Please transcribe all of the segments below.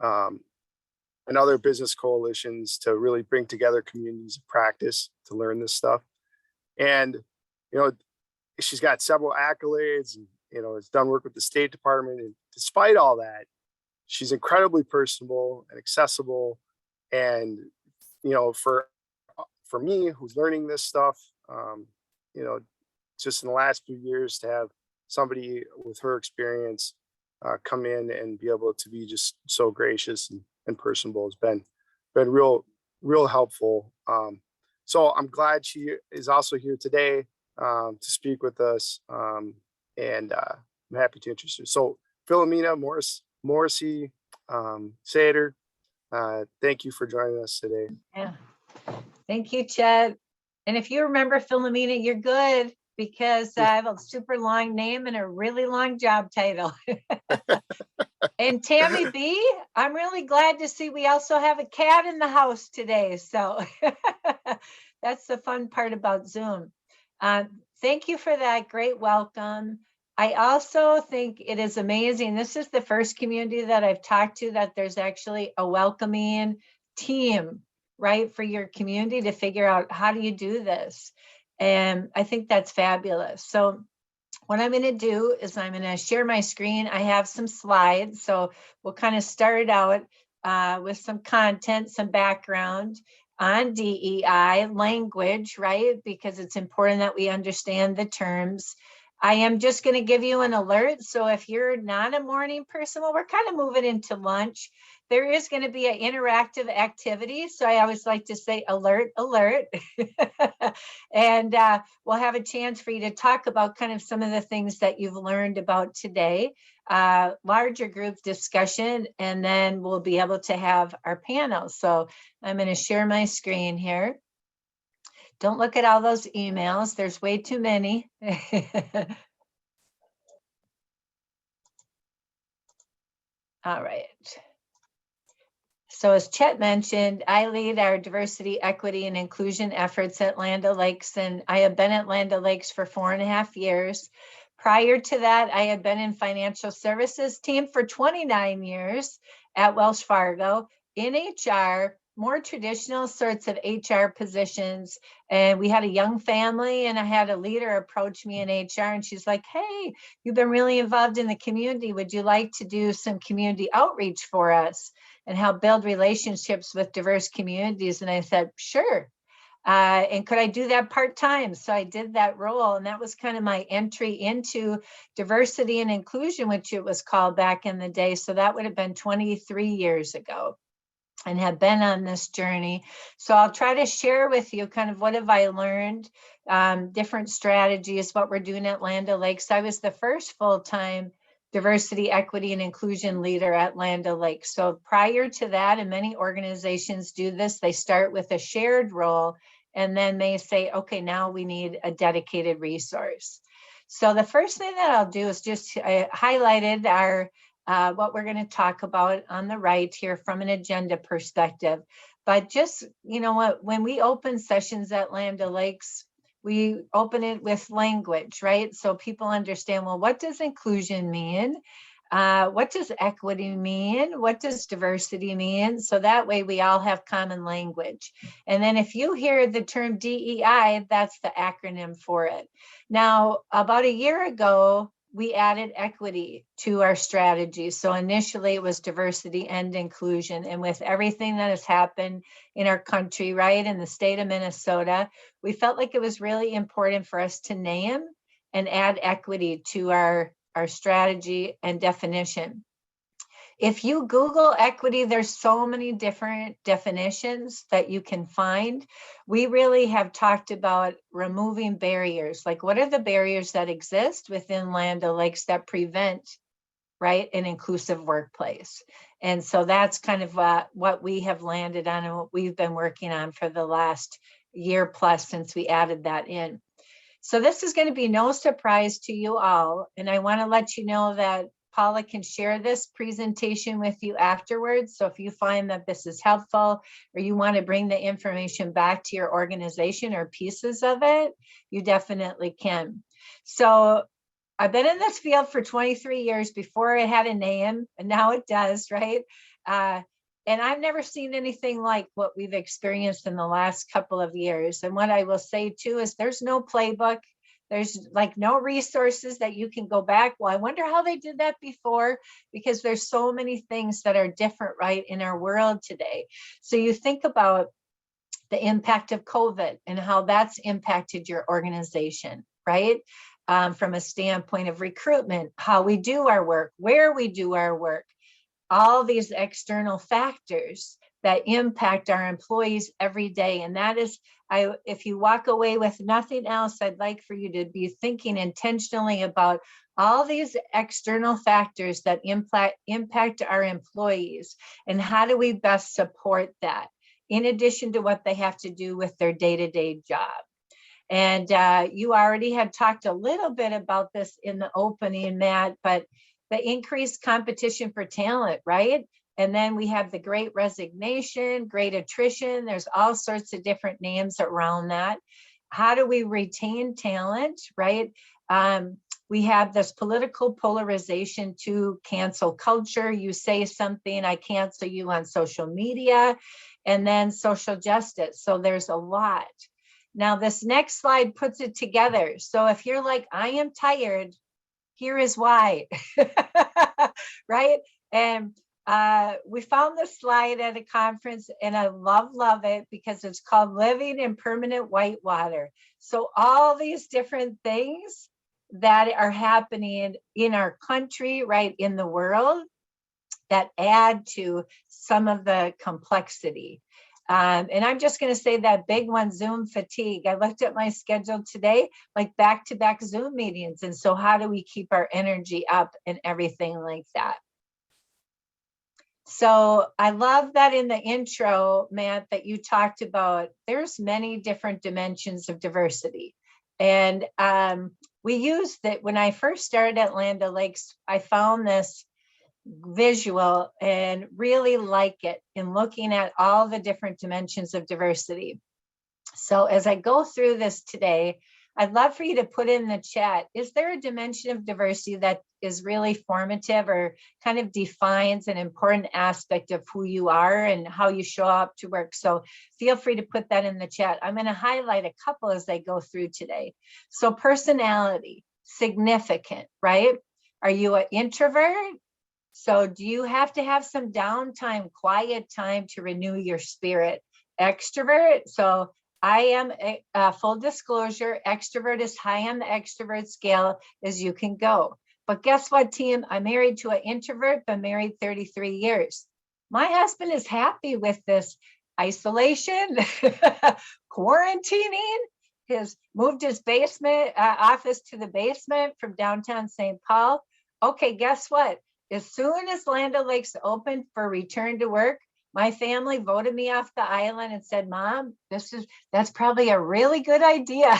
um, and other business coalitions to really bring together communities of practice to learn this stuff. And, you know, she's got several accolades and, has done work with the State Department. And despite all that, she's incredibly personable and accessible. And, for me, who's learning this stuff, you know, just in the last few years to have somebody with her experience come in and be able to be just so gracious and personable has been real helpful. So I'm glad she is also here today to speak with us, and I'm happy to introduce her. So Philomena Morrissey Sater, thank you for joining us today. Yeah. Thank you, Chet. And if you remember Philomena, you're good, because I have a super long name and a really long job title. And Tammy B, I'm really glad to see we also have a cat in the house today. So that's the fun part about Zoom. Thank you for that great welcome. I also think it is amazing. This is the first community that I've talked to that there's actually a welcoming team, right, for your community to figure out how do you do this. And I think that's fabulous. So what I'm going to do is I'm going to share my screen. I have some slides, so we'll kind of start out with some content, some background on DEI language, right? Because it's important that we understand the terms. I am just going to give you an alert. So if you're not a morning person, well, we're kind of moving into lunch. There is going to be an interactive activity. So I always like to say alert, alert. And we'll have a chance for you to talk about kind of some of the things that you've learned about today, larger group discussion, and then we'll be able to have our panel. So I'm going to share my screen here. Don't look at all those emails. There's way too many. All right. So as Chet mentioned, I lead our diversity, equity, and inclusion efforts at Land O'Lakes, and I have been at Land O'Lakes for 4.5 years. Prior to that, I had been in financial services team for 29 years at Wells Fargo in HR, more traditional sorts of HR positions. And we had a young family, and I had a leader approach me in HR, and she's like, hey, you've been really involved in the community. Would you like to do some community outreach for us and help build relationships with diverse communities? And I said, sure. And could I do that part-time? So I did that role, and that was kind of my entry into diversity and inclusion, which it was called back in the day. So that would have been 23 years ago, and have been on this journey. So I'll try to share with you kind of what have I learned, different strategies, what we're doing at Land O'Lakes. I was the first full-time diversity, equity, and inclusion leader at Land O'Lakes. So prior to that, and many organizations do this, they start with a shared role and then may say, okay, now we need a dedicated resource. So the first thing that I'll do is just highlighted our what we're going to talk about on the right here from an agenda perspective. But just, you know what, when we open sessions at Land O'Lakes, we open it with language, right? So people understand, well, what does inclusion mean? What does equity mean? What does diversity mean? So that way we all have common language. And then if you hear the term DEI, that's the acronym for it. Now, about a year ago, we added equity to our strategy. So initially it was diversity and inclusion. And with everything that has happened in our country, right, in the state of Minnesota, we felt like it was really important for us to name and add equity to our strategy and definition. If you Google equity, there's so many different definitions that you can find. We really have talked about removing barriers. Like, what are the barriers that exist within Land O'Lakes that prevent, right, an inclusive workplace? And so that's kind of what we have landed on and what we've been working on for the last year plus since we added that in. So this is going to be no surprise to you all. And I want to let you know that Paula can share this presentation with you afterwards. So if you find that this is helpful or you want to bring the information back to your organization or pieces of it, you definitely can. So I've been in this field for 23 years before it had a name, and now it does, right? And I've never seen anything like what we've experienced in the last couple of years. And what I will say too is there's no playbook. There's like no resources that you can go back. Well, I wonder how they did that before, because there's so many things that are different, right, in our world today. So you think about the impact of COVID and how that's impacted your organization, right? From a standpoint of recruitment, how we do our work, where we do our work, all these external factors that impact our employees every day. And that is, if you walk away with nothing else, I'd like for you to be thinking intentionally about all these external factors that impact our employees, and how do we best support that, in addition to what they have to do with their day-to-day job. And you already had talked a little bit about this in the opening, Matt, but the increased competition for talent, right? And then we have the great resignation, great attrition. There's all sorts of different names around that. How do we retain talent, right? We have this political polarization to cancel culture. You say something, I cancel you on social media, and then social justice. So there's a lot. Now, this next slide puts it together. So if you're like, I am tired, here is why, right? And we found this slide at a conference, and I love it because it's called Living in Permanent Whitewater. So all these different things that are happening in our country, right, in the world, that add to some of the complexity. And I'm just going to say that big one, Zoom fatigue. I looked at my schedule today, like back-to-back Zoom meetings. And so how do we keep our energy up and everything like that? So I love that in the intro, Matt, that you talked about, there's many different dimensions of diversity. And we used that when I first started at Land O'Lakes, I found this visual and really like it in looking at all the different dimensions of diversity. So as I go through this today, I'd love for you to put in the chat, is there a dimension of diversity that is really formative or kind of defines an important aspect of who you are and how you show up to work? So feel free to put that in the chat. I'm going to highlight a couple as I go through today. So personality, significant, right? Are you an introvert? So do you have to have some downtime, quiet time to renew your spirit? Extrovert. So I am a full disclosure, extrovert is high on the extrovert scale as you can go. But guess what, team? I'm married to an introvert, been married 33 years. My husband is happy with this isolation, quarantining. Has moved his basement office to the basement from downtown St. Paul. Okay, guess what? As soon as Land O'Lakes opened for return to work, my family voted me off the island and said, Mom, that's probably a really good idea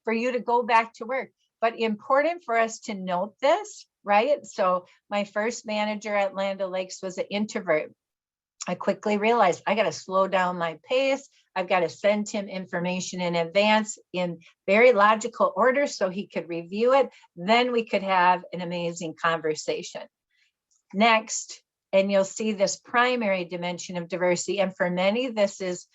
for you to go back to work. But important for us to note this, right? So my first manager at Land O'Lakes was an introvert. I quickly realized I got to slow down my pace. I've got to send him information in advance in very logical order so he could review it. Then we could have an amazing conversation. Next, and you'll see this primary dimension of diversity. And for many, this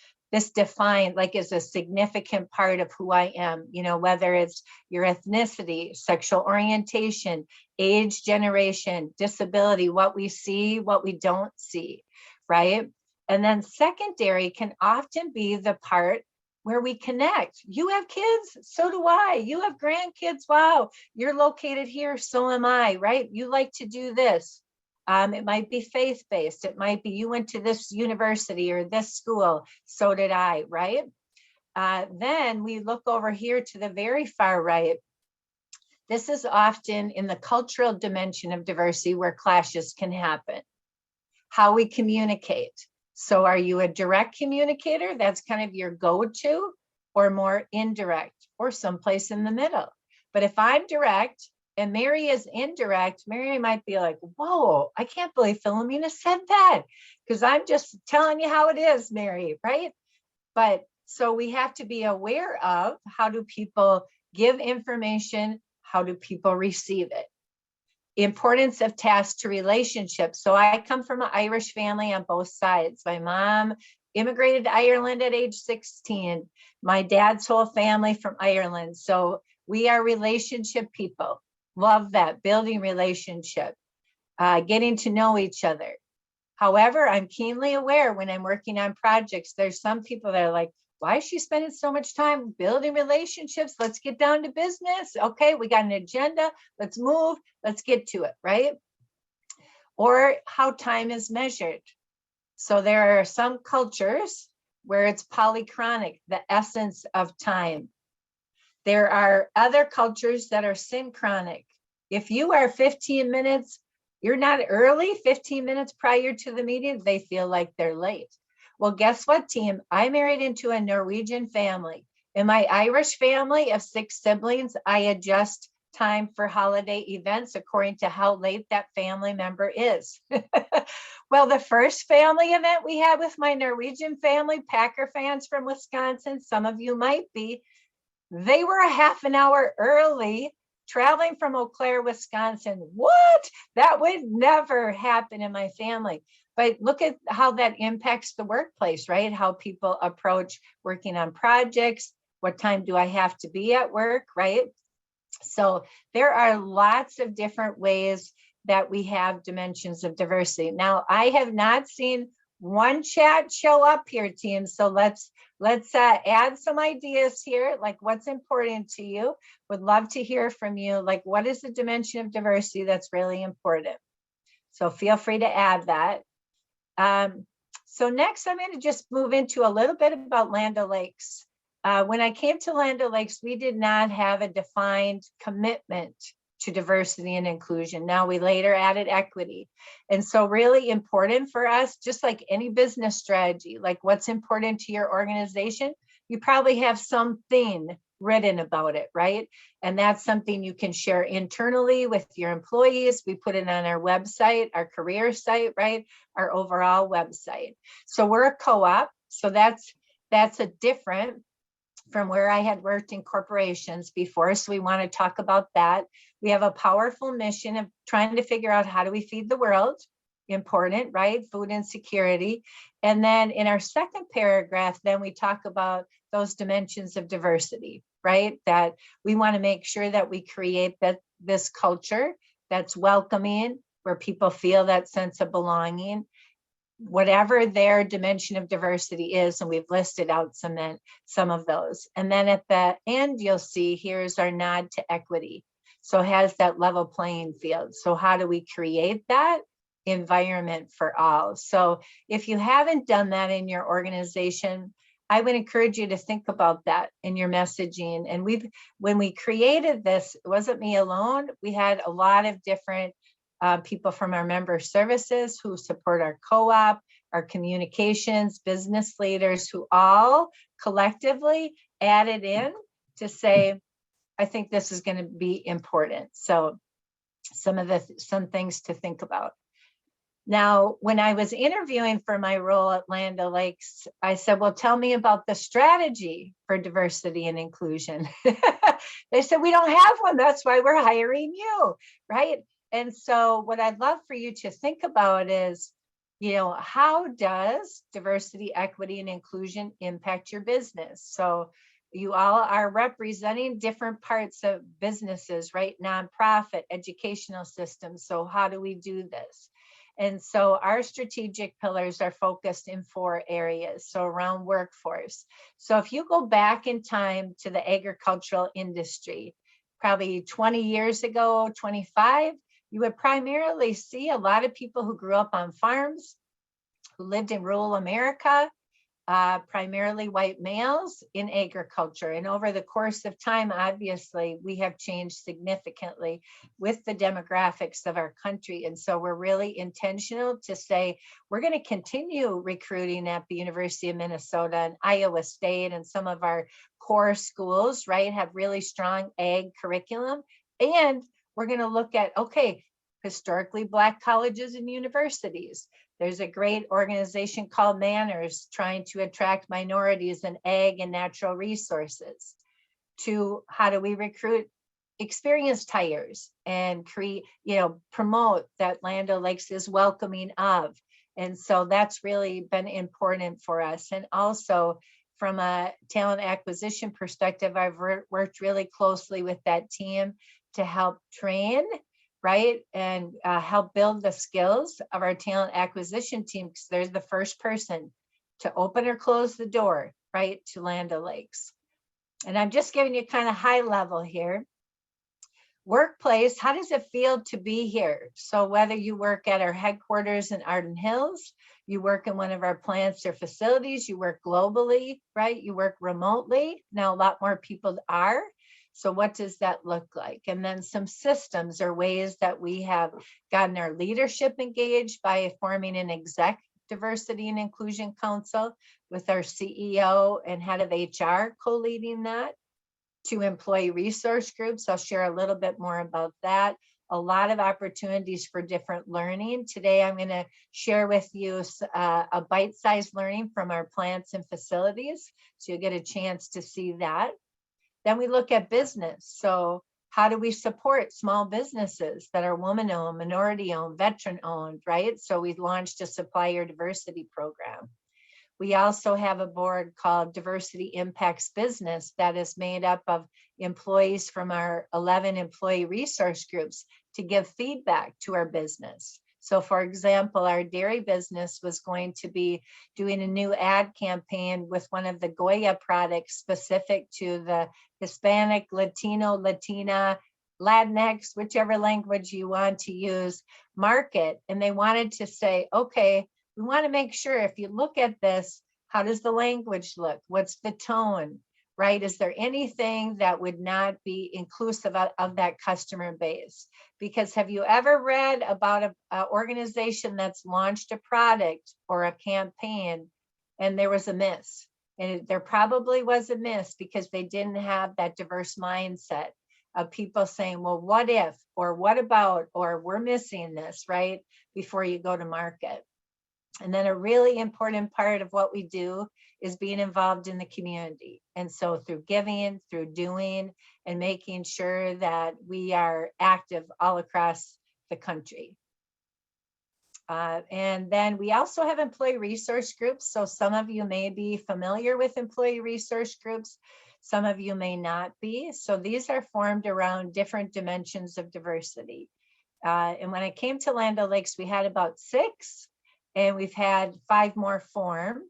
defined like is a significant part of who I am, you know, whether it's your ethnicity, sexual orientation, age, generation, disability, what we see, what we don't see, right? And then secondary can often be the part where we connect. You have kids, so do I. You have grandkids, wow. You're located here, so am I, right? You like to do this. It might be faith-based. It might be you went to this university or this school, so did I, right? Then we look over here to the very far right. This is often in the cultural dimension of diversity where clashes can happen. How we communicate. So are you a direct communicator? That's kind of your go-to, or more indirect, or someplace in the middle. But if I'm direct, and Mary is indirect, Mary might be like, whoa, I can't believe Philomena said that, because I'm just telling you how it is, Mary, right? But so we have to be aware of how do people give information, How do people receive it? Importance of tasks to relationships. So I come from an Irish family on both sides. My mom immigrated to Ireland at age 16. My dad's whole family from Ireland. So we are relationship people. Love that, building relationship, getting to know each other. However, I'm keenly aware when I'm working on projects, there's some people that are like, why is she spending so much time building relationships? Let's get down to business. Okay, we got an agenda. Let's move. Let's get to it, right? Or how time is measured. So there are some cultures where it's polychronic, the essence of time. There are other cultures that are synchronic. If you are 15 minutes, you're not early, 15 minutes prior to the meeting, they feel like they're late. Well, guess what, team? I married into a Norwegian family. In my Irish family of 6 siblings, I adjust time for holiday events according to how late that family member is. Well, the first family event we had with my Norwegian family, Packer fans from Wisconsin, some of you might be, they were a half an hour early traveling from Eau Claire, Wisconsin. What? That would never happen in my family. But look at how that impacts the workplace, right? How people approach working on projects. What time do I have to be at work, right? So there are lots of different ways that we have dimensions of diversity. Now, I have not seen one chat show up here, team. So let's add some ideas here, like what's important to you. Would love to hear from you. Like, what is the dimension of diversity that's really important? So feel free to add that. So next, I'm going to just move into a little bit about Land O'Lakes. When I came to Land O'Lakes, we did not have a defined commitment to diversity and inclusion. Now we later added equity. And so really important for us, just like any business strategy, like what's important to your organization, you probably have something written about it, right? And that's something you can share internally with your employees. We put it on our website, our career site, right? Our overall website. So we're a co-op. So that's a different from where I had worked in corporations before. So we want to talk about that. We have a powerful mission of trying to figure out how do we feed the world? Important, right? Food insecurity. And then in our second paragraph, then we talk about those dimensions of diversity, right? That we want to make sure that we create this culture that's welcoming, where people feel that sense of belonging, whatever their dimension of diversity is, and we've listed out some of those. And then at the end, you'll see here's our nod to equity. So it has that level playing field. So how do we create that environment for all? So if you haven't done that in your organization, I would encourage you to think about that in your messaging. And when we created this, it wasn't me alone. We had a lot of different people from our member services who support our co-op, our communications, business leaders, who all collectively added in to say, I think this is going to be important. So some things to think about. Now, when I was interviewing for my role at Land O'Lakes, I said, well, tell me about the strategy for diversity and inclusion. They said, we don't have one. That's why we're hiring you, right? And so what I'd love for you to think about is, how does diversity, equity, and inclusion impact your business? So you all are representing different parts of businesses, right? Nonprofit, educational systems. So how do we do this? And so our strategic pillars are focused in 4 areas. So around workforce. So if you go back in time to the agricultural industry, probably 20 years ago, 25, you would primarily see a lot of people who grew up on farms, who lived in rural America, primarily white males in agriculture. And over the course of time, obviously, we have changed significantly with the demographics of our country. And so we're really intentional to say, we're going to continue recruiting at the University of Minnesota and Iowa State, and some of our core schools, right, have really strong ag curriculum. And we're going to look at, okay, historically Black colleges and universities. There's a great organization called Manners trying to attract minorities in ag and natural resources. To how do we recruit experienced hires and promote that Land O'Lakes is welcoming of. And so that's really been important for us. And also from a talent acquisition perspective, I've worked really closely with that team to help train, right? And help build the skills of our talent acquisition team, because they're the first person to open or close the door, right, to Land O'Lakes. And I'm just giving you kind of high level here. Workplace, how does it feel to be here? So whether you work at our headquarters in Arden Hills, you work in one of our plants or facilities, you work globally, right? You work remotely. Now a lot more people are. So what does that look like? And then some systems or ways that we have gotten our leadership engaged by forming an exec diversity and inclusion council with our CEO and head of HR co-leading that, to employee resource groups. I'll share a little bit more about that. A lot of opportunities for different learning. Today, I'm going to share with you a bite-sized learning from our plants and facilities. So you'll get a chance to see that. Then we look at business. So how do we support small businesses that are woman-owned, minority-owned, veteran-owned, right? So we launched a supplier diversity program. We also have a board called Diversity Impacts Business that is made up of employees from our 11 employee resource groups to give feedback to our business. So for example, our dairy business was going to be doing a new ad campaign with one of the Goya products specific to the Hispanic, Latino, Latina, Latinx, whichever language you want to use, market. And they wanted to say, okay, we want to make sure if you look at this, how does the language look? What's the tone, right? Is there anything that would not be inclusive of that customer base? Because have you ever read about an organization that's launched a product or a campaign and there was a miss? And there probably was a miss because they didn't have that diverse mindset of people saying, well, what if, or what about, or we're missing this, right? Before you go to market. And then a really important part of what we do is being involved in the community. And so through giving, through doing, and making sure that we are active all across the country. And then we also have employee resource groups. So some of you may be familiar with employee resource groups. Some of you may not be. So these are formed around different dimensions of diversity. And when I came to Land O'Lakes, we had about 6. And we've had 5 more form.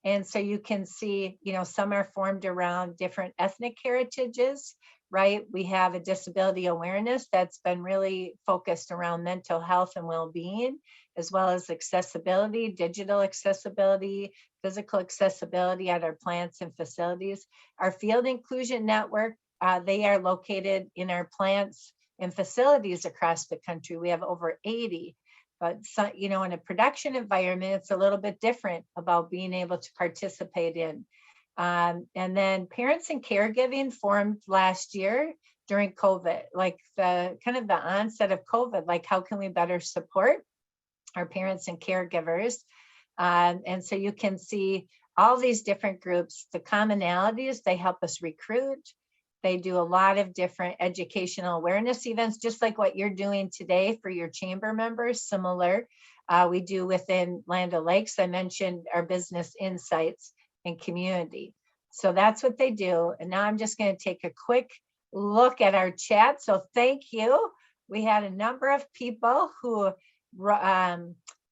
And so you can see, some are formed around different ethnic heritages, right? We have a disability awareness that's been really focused around mental health and well-being, as well as accessibility, digital accessibility, physical accessibility at our plants and facilities. Our field inclusion network, they are located in our plants and facilities across the country. We have over 80. But in a production environment, it's a little bit different about being able to participate in. And then parents and caregiving formed last year during COVID, like the onset of COVID, like how can we better support our parents and caregivers? And so you can see all these different groups, the commonalities, they help us recruit. They do a lot of different educational awareness events, just like what you're doing today for your chamber members, similar. We do within Land O'Lakes. I mentioned our business insights and community. So that's what they do. And now I'm just going to take a quick look at our chat. So thank you. We had a number of people who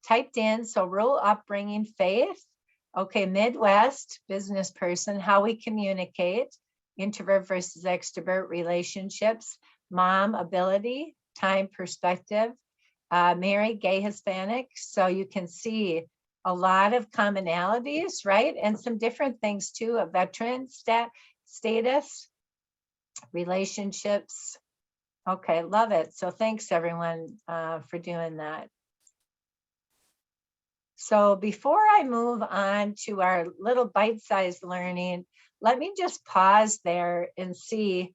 typed in. So rural upbringing, faith. Okay, Midwest, business person, how we communicate. Introvert versus extrovert relationships, mom, ability, time, perspective, married, gay, Hispanic. So you can see a lot of commonalities, right? And some different things too, a veteran status, relationships. Okay, love it. So thanks everyone for doing that. So before I move on to our little bite-sized learning, let me just pause there and see,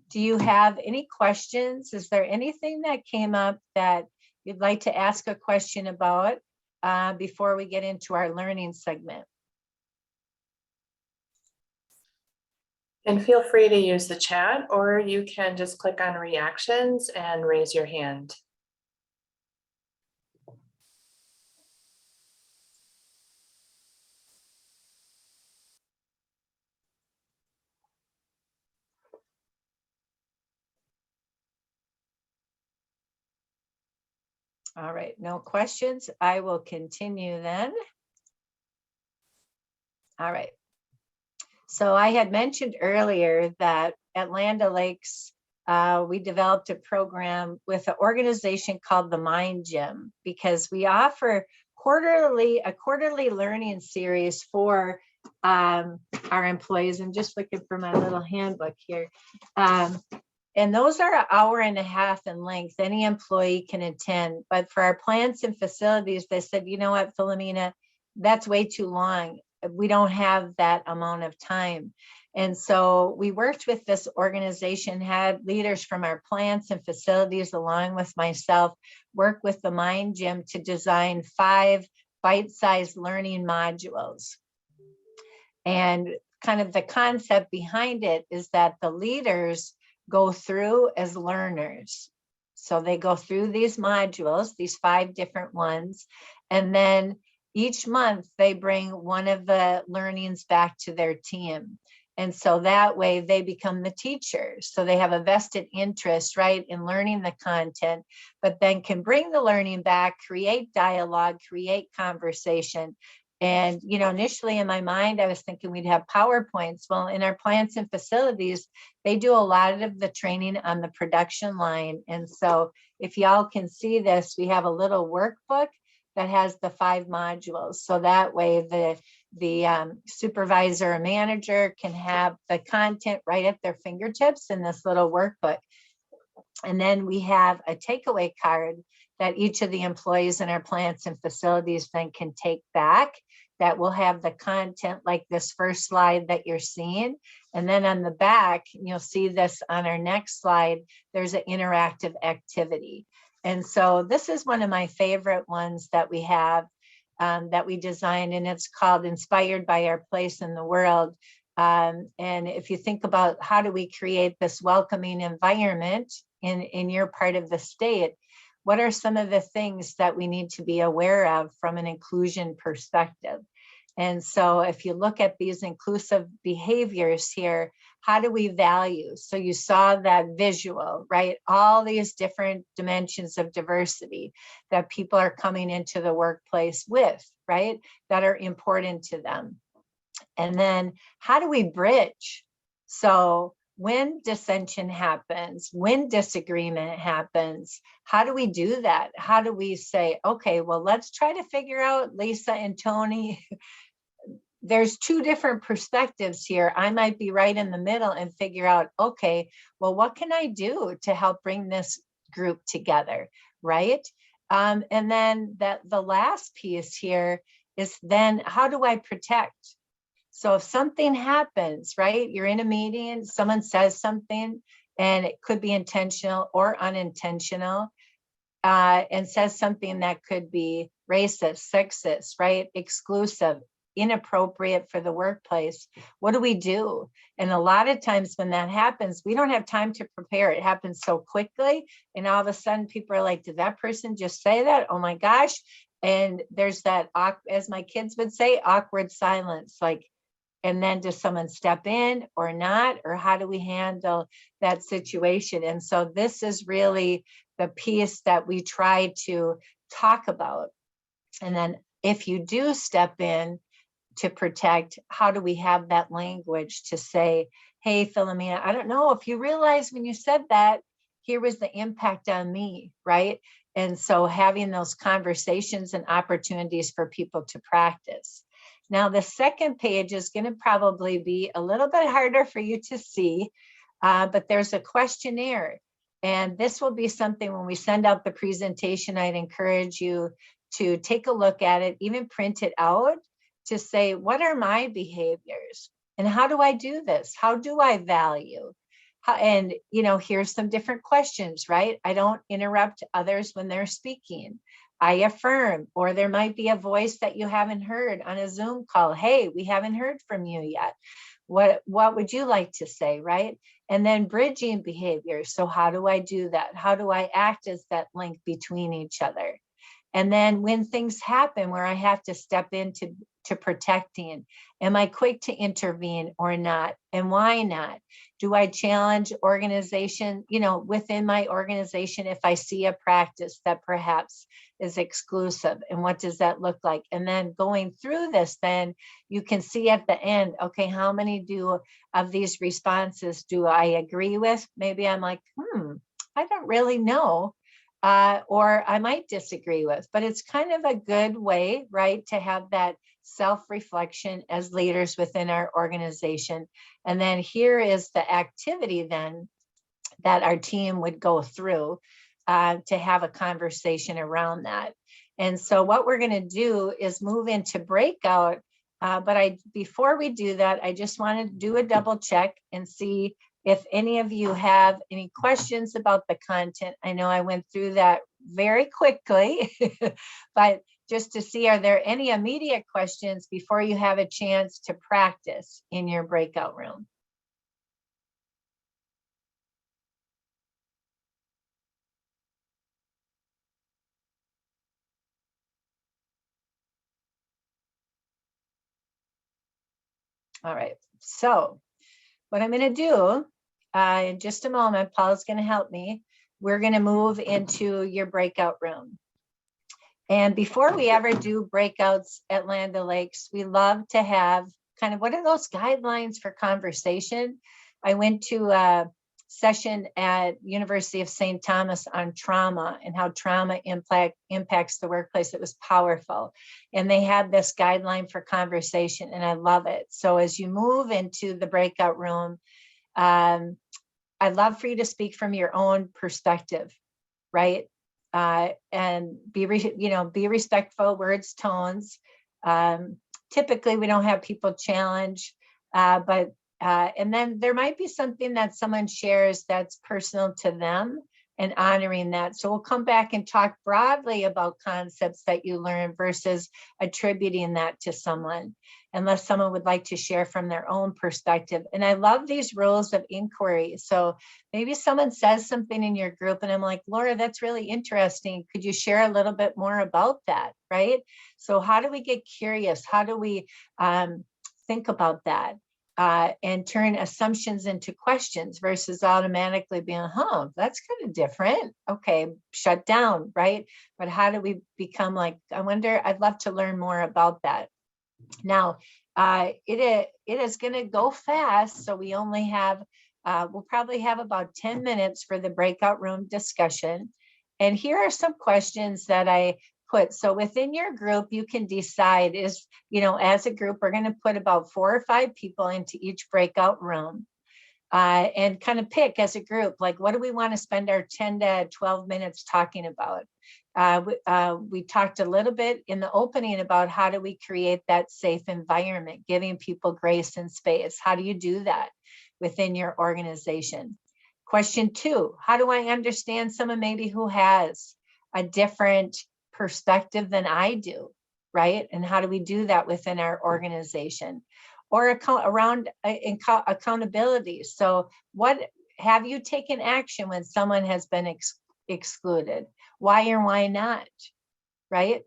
do you have any questions? Is there anything that came up that you'd like to ask a question about before we get into our learning segment? And feel free to use the chat, or you can just click on reactions and raise your hand. All right, no questions. I will continue then. All right. So I had mentioned earlier that at Land O'Lakes, we developed a program with an organization called the Mind Gym, because we offer a quarterly learning series for our employees. I'm just looking for my little handbook here. And those are 1.5 hours in length. Any employee can attend. But for our plants and facilities, they said, you know what, Philomena, that's way too long. We don't have that amount of time. And so we worked with this organization, had leaders from our plants and facilities, along with myself, work with the Mind Gym to design 5 bite-sized learning modules. And kind of the concept behind it is that the leaders go through as learners. So they go through these modules, these 5 different ones, and then each month they bring one of the learnings back to their team. And so that way they become the teachers. So they have a vested interest, right, in learning the content, but then can bring the learning back, create dialogue, create conversation. And, you know, initially in my mind, I was thinking we'd have PowerPoints. Well, in our plants and facilities, they do a lot of the training on the production line. And so if y'all can see this, we have a little workbook that has the 5 modules. So that way the supervisor or manager can have the content right at their fingertips in this little workbook. And then we have a takeaway card that each of the employees in our plants and facilities then can take back, that will have the content like this first slide that you're seeing. And then on the back, you'll see this on our next slide, there's an interactive activity. And so this is one of my favorite ones that we have, that we designed, and it's called Inspired by Our Place in the World. And if you think about how do we create this welcoming environment in your part of the state, what are some of the things that we need to be aware of from an inclusion perspective? And so if you look at these inclusive behaviors here, how do we value? So you saw that visual, right? All these different dimensions of diversity that people are coming into the workplace with, right? That are important to them. And then how do we bridge? So when dissension happens, when disagreement happens, how do we do that? How do we say, okay, well, let's try to figure out, Lisa and Tony, there's 2 different perspectives here. I might be right in the middle and figure out, okay, well, what can I do to help bring this group together, right? And then the last piece here is then how do I protect? So if something happens, right, you're in a meeting, someone says something, and it could be intentional or unintentional, and says something that could be racist, sexist, right, exclusive, inappropriate for the workplace, what do we do? And a lot of times when that happens, we don't have time to prepare. It happens so quickly, and all of a sudden people are like, did that person just say that? Oh my gosh. And there's that, as my kids would say, awkward silence, like, and then does someone step in or not? Or how do we handle that situation? And so this is really the piece that we try to talk about. And then if you do step in to protect, how do we have that language to say, hey, Philomena, I don't know if you realize when you said that, here was the impact on me, right? And so having those conversations and opportunities for people to practice. Now, the second page is going to probably be a little bit harder for you to see, but there's a questionnaire. And this will be something when we send out the presentation, I'd encourage you to take a look at it, even print it out to say, what are my behaviors? And how do I do this? How do I value? And, you know, here's some different questions, right? I don't interrupt others when they're speaking. I affirm, or there might be a voice that you haven't heard on a Zoom call. Hey, we haven't heard from you yet. What would you like to say, right? And then bridging behavior. So how do I do that? How do I act as that link between each other? And then when things happen where I have to step into protecting, am I quick to intervene or not? And why not? Do I challenge organization, within my organization if I see a practice that perhaps is exclusive? And what does that look like? And then going through this, then you can see at the end, okay, how many of these responses do I agree with? Maybe I'm like, I don't really know. Or I might disagree with, but it's kind of a good way, right, to have that self-reflection as leaders within our organization. And then here is the activity then that our team would go through to have a conversation around that. And so what we're going to do is move into breakout. But before we do that, I just want to do a double check and see if any of you have any questions about the content. I know I went through that very quickly, but just to see, are there any immediate questions before you have a chance to practice in your breakout room? All right, so what I'm going to do in just a moment, Paula's going to help me. We're going to move into your breakout room. And before we ever do breakouts at Land O'Lakes, we love to have kind of what are those guidelines for conversation. I went to a session at University of St. Thomas on trauma and how trauma impacts the workplace. It was powerful. And they had this guideline for conversation, and I love it. So as you move into the breakout room, I'd love for you to speak from your own perspective, right? And be respectful, words, tones. Typically, we don't have people challenge, and then there might be something that someone shares that's personal to them, and honoring that. So we'll come back and talk broadly about concepts that you learn versus attributing that to someone, unless someone would like to share from their own perspective. And I love these rules of inquiry. So maybe someone says something in your group and I'm like, Laura, that's really interesting. Could you share a little bit more about that, right? So how do we get curious? How do we think about that? And turn assumptions into questions versus automatically being, that's kind of different. Okay, shut down, right? But how do we become like, I'd love to learn more about that. Now, it is going to go fast. So we only have, we'll probably have about 10 minutes for the breakout room discussion. And here are some questions that I put. So within your group, you can decide as a group, we're going to put about 4 or 5 people into each breakout room and kind of pick as a group, like, what do we want to spend our 10 to 12 minutes talking about? We talked a little bit in the opening about how do we create that safe environment, giving people grace and space. How do you do that within your organization? Question 2, how do I understand someone maybe who has a different perspective than I do, right? And how do we do that within our organization? Or around accountability. So what have you taken action when someone has been excluded? Why or why not, right?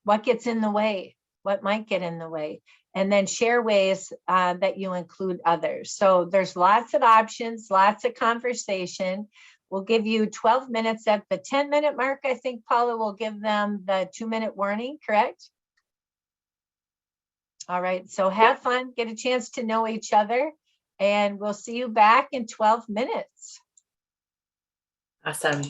What gets in the way? What might get in the way? And then share ways that you include others. So there's lots of options, lots of conversation. We'll give you 12 minutes at the 10-minute mark. I think Paula will give them the 2-minute warning, correct? All right, so have fun, get a chance to know each other, and we'll see you back in 12 minutes. Awesome.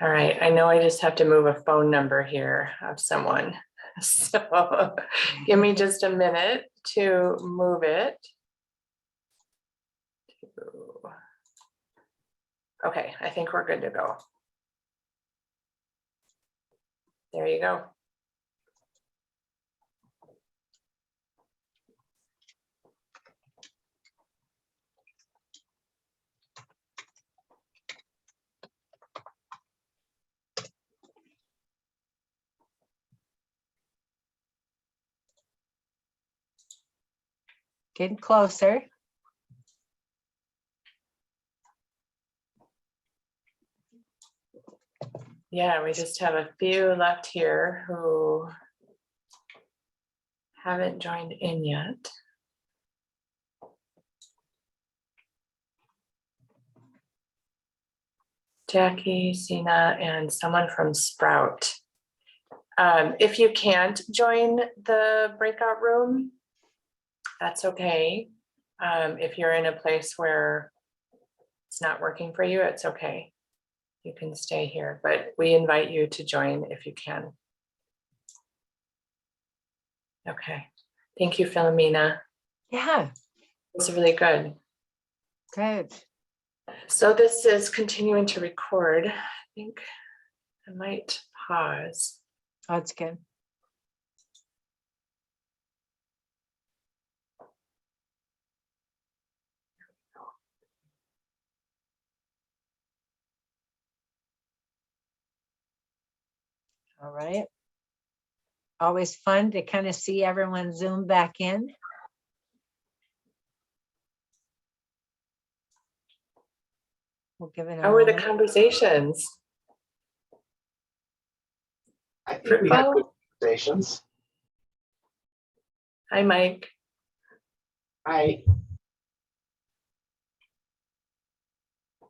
All right, I know I just have to move a phone number here of someone. So give me just a minute to move it. Okay, I think we're good to go. There you go. Getting closer. Yeah, we just have a few left here who haven't joined in yet. Jackie, Sina, and someone from Sprout. If you can't join the breakout room, that's okay. If you're in a place where it's not working for you, it's okay. You can stay here, but we invite you to join if you can. Okay, thank you, Philomena. Yeah, It was really good. good. So this is continuing to record. I think I might pause. Oh, it's good. All right. Always fun to kind of see everyone zoom back in. We'll give it a How were the moment. conversations? I think we had good Oh, conversations. Hi, Mike.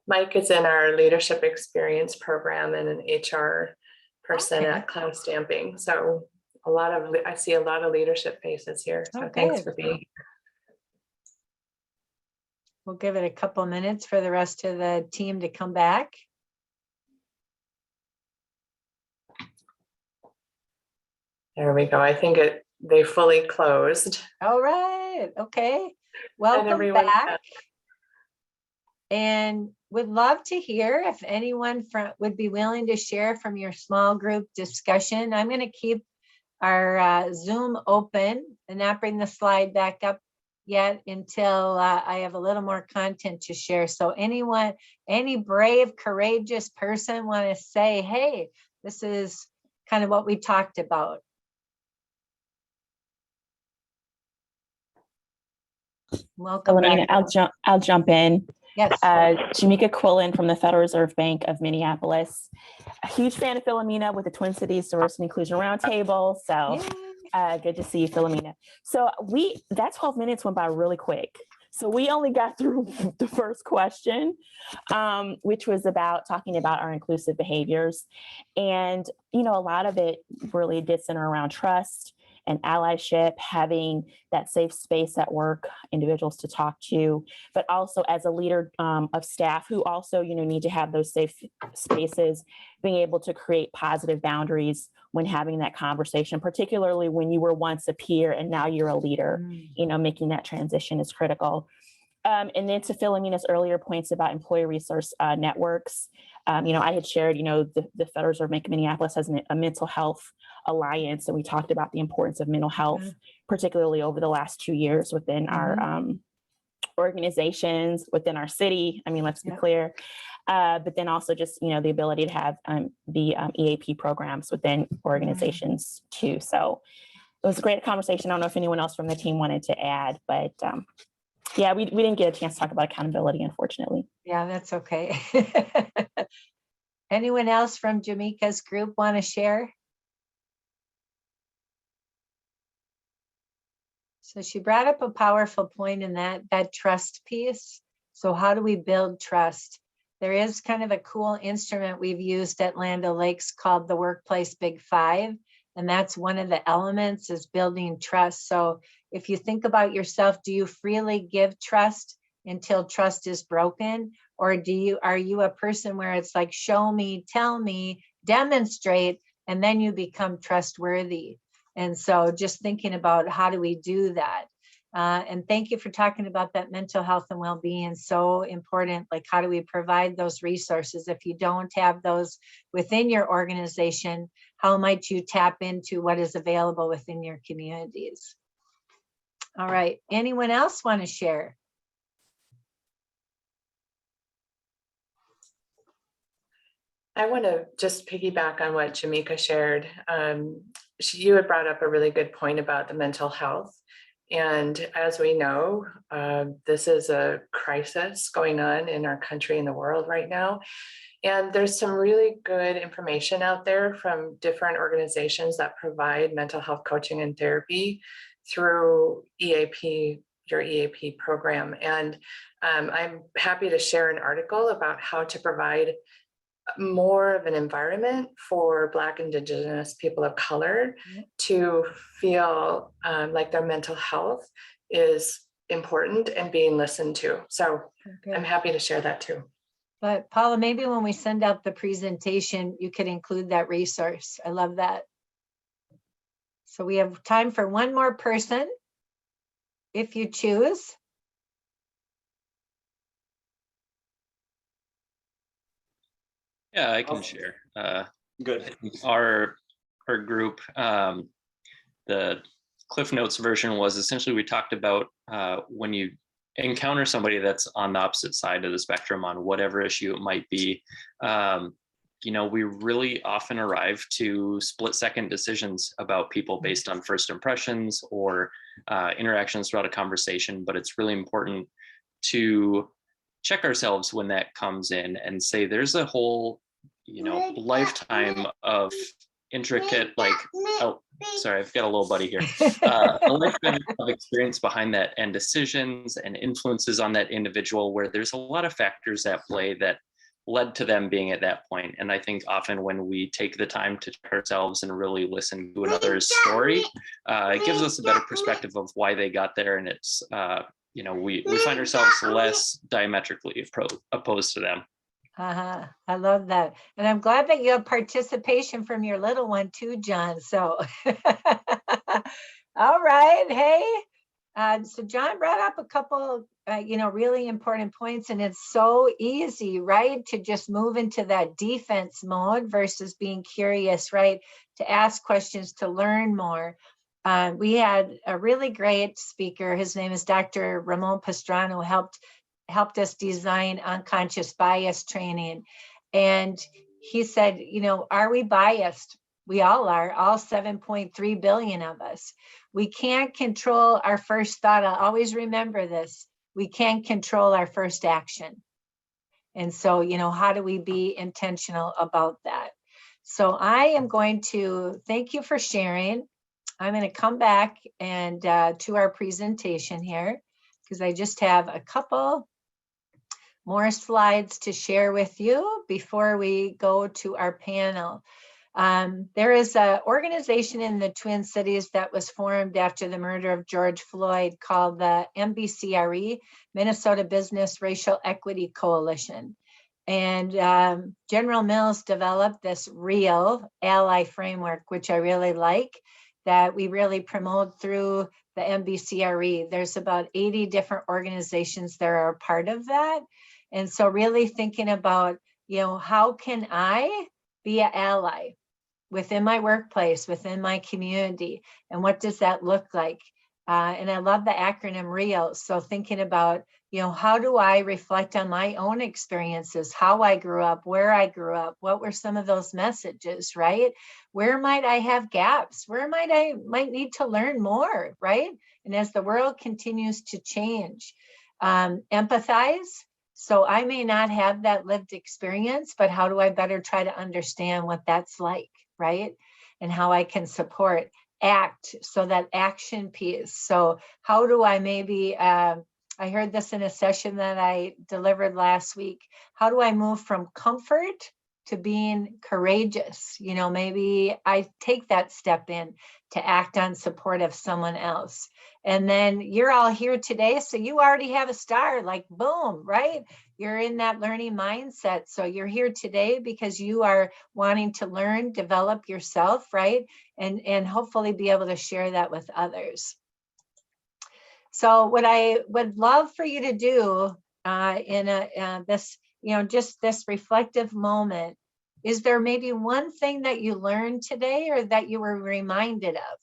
Mike is in our leadership experience program and an HR person Okay. at Cloud Stamping. So I see a lot of leadership faces here. So Oh, thanks good. for being here. We'll give it a couple minutes for the rest of the team to come back. There we go. I think they fully closed. All right. Okay. And Welcome everyone, back. And would love to hear if anyone would be willing to share from your small group discussion. I'm going to keep our Zoom open and not bring the slide back up yet until I have a little more content to share. So anyone, any brave, courageous person want to say, hey, this is kind of what we talked about. Welcome Philomena, back. I'll jump in. Yes. Jamaica Quillen from the Federal Reserve Bank of Minneapolis. A huge fan of Philomena with the Twin Cities Diversity and Inclusion Roundtable. So Yay. good to see you, Philomena. So that 12 minutes went by really quick. So we only got through the first question, which was talking about our inclusive behaviors. And, a lot of it really did center around trust and allyship, having that safe space at work, individuals to talk to, but also as a leader of staff who also, need to have those safe spaces, being able to create positive boundaries when having that conversation, particularly when you were once a peer and now you're a leader, making that transition is critical. And then to Philomena's earlier points about employee resource networks, I had shared, the Federal Reserve Bank of Minneapolis has a mental health alliance, and we talked about the importance of mental health, particularly over the last 2 years within our organizations, within our city. I mean, let's be clear. But then also just, the ability to have the EAP programs within organizations too. So it was a great conversation. I don't know if anyone else from the team wanted to add, but yeah, we didn't get a chance to talk about accountability, unfortunately. Yeah, that's okay. Anyone else from Jamaica's group want to share? So she brought up a powerful point in that trust piece. So how do we build trust? There is kind of a cool instrument we've used at Land O'Lakes called the Workplace Big Five. And that's one of the elements is building trust. So if you think about yourself, do you freely give trust until trust is broken? Or are you a person where it's like, show me, tell me, demonstrate, and then you become trustworthy? And so just thinking about how do we do that? And thank you for talking about that mental health and well-being. So important. Like, how do we provide those resources? If you don't have those within your organization, how might you tap into what is available within your communities? All right. Anyone else want to share? I want to just piggyback on what Jamaica shared. You had brought up a really good point about the mental health. And as we know, this is a crisis going on in our country and the world right now. And there's some really good information out there from different organizations that provide mental health coaching and therapy through EAP, your EAP program. And I'm happy to share an article about how to provide more of an environment for Black, Indigenous people of color to feel like their mental health is important and being listened to. So I'm happy to share that too. But Paula, maybe when we send out the presentation, you could include that resource. I love that. So we have time for one more person, if you choose. Yeah, I can share. Good. I think our group, the Cliff Notes version was essentially we talked about when you encounter somebody that's on the opposite side of the spectrum on whatever issue it might be. You know, we really often arrive to split-second decisions about people based on first impressions or interactions throughout a conversation, but it's really important to check ourselves when that comes in and say there's a whole, you know, lifetime of intricate, like, oh, sorry, I've got a little buddy here. A lifetime of experience behind that and decisions and influences on that individual where there's a lot of factors at play that led to them being at that point. And I think often when we take the time to check ourselves and really listen to another's story, it gives us a better perspective of why they got there. And it's, you know, we find ourselves less diametrically opposed to them. I love that. And I'm glad that you have participation from your little one too, John. So, all right. Hey, so John brought up a couple, you know, really important points, and it's so easy, right? To just move into that defense mode versus being curious, right? To ask questions, to learn more. We had a really great speaker. His name is Dr. Ramon Pastrana, who helped us design unconscious bias training. And he said, you know, are we biased? We all are, all 7.3 billion of us. We can't control our first thought. I'll always remember this. We can't control our first action. And so, you know, how do we be intentional about that? So I am going to thank you for sharing. I'm going to come back and to our presentation here, because I just have a couple more slides to share with you before we go to our panel. There is an organization in the Twin Cities that was formed after the murder of George Floyd called the MBCRE, Minnesota Business Racial Equity Coalition. And General Mills developed this REAL ally framework, which I really like, that we really promote through the MBCRE. There's about 80 different organizations that are a part of that. And so really thinking about, you know, how can I be an ally within my workplace, within my community, and what does that look like? And I love the acronym REAL. So thinking about, you know, how do I reflect on my own experiences, how I grew up, where I grew up, what were some of those messages, right? Where might I have gaps? Where might I need to learn more, right? And as the world continues to change, empathize. So I may not have that lived experience, but how do I better try to understand what that's like, right? And how I can support, act, so that action piece. So how do I maybe, I heard this in a session that I delivered last week. How do I move from comfort to being courageous? You know, maybe I take that step in to act on support of someone else. And then you're all here today, so you already have a star, like boom, right? You're in that learning mindset. So you're here today because you are wanting to learn, develop yourself, right? And hopefully be able to share that with others. So what I would love for you to do in this, you know, just this reflective moment, is there maybe one thing that you learned today or that you were reminded of?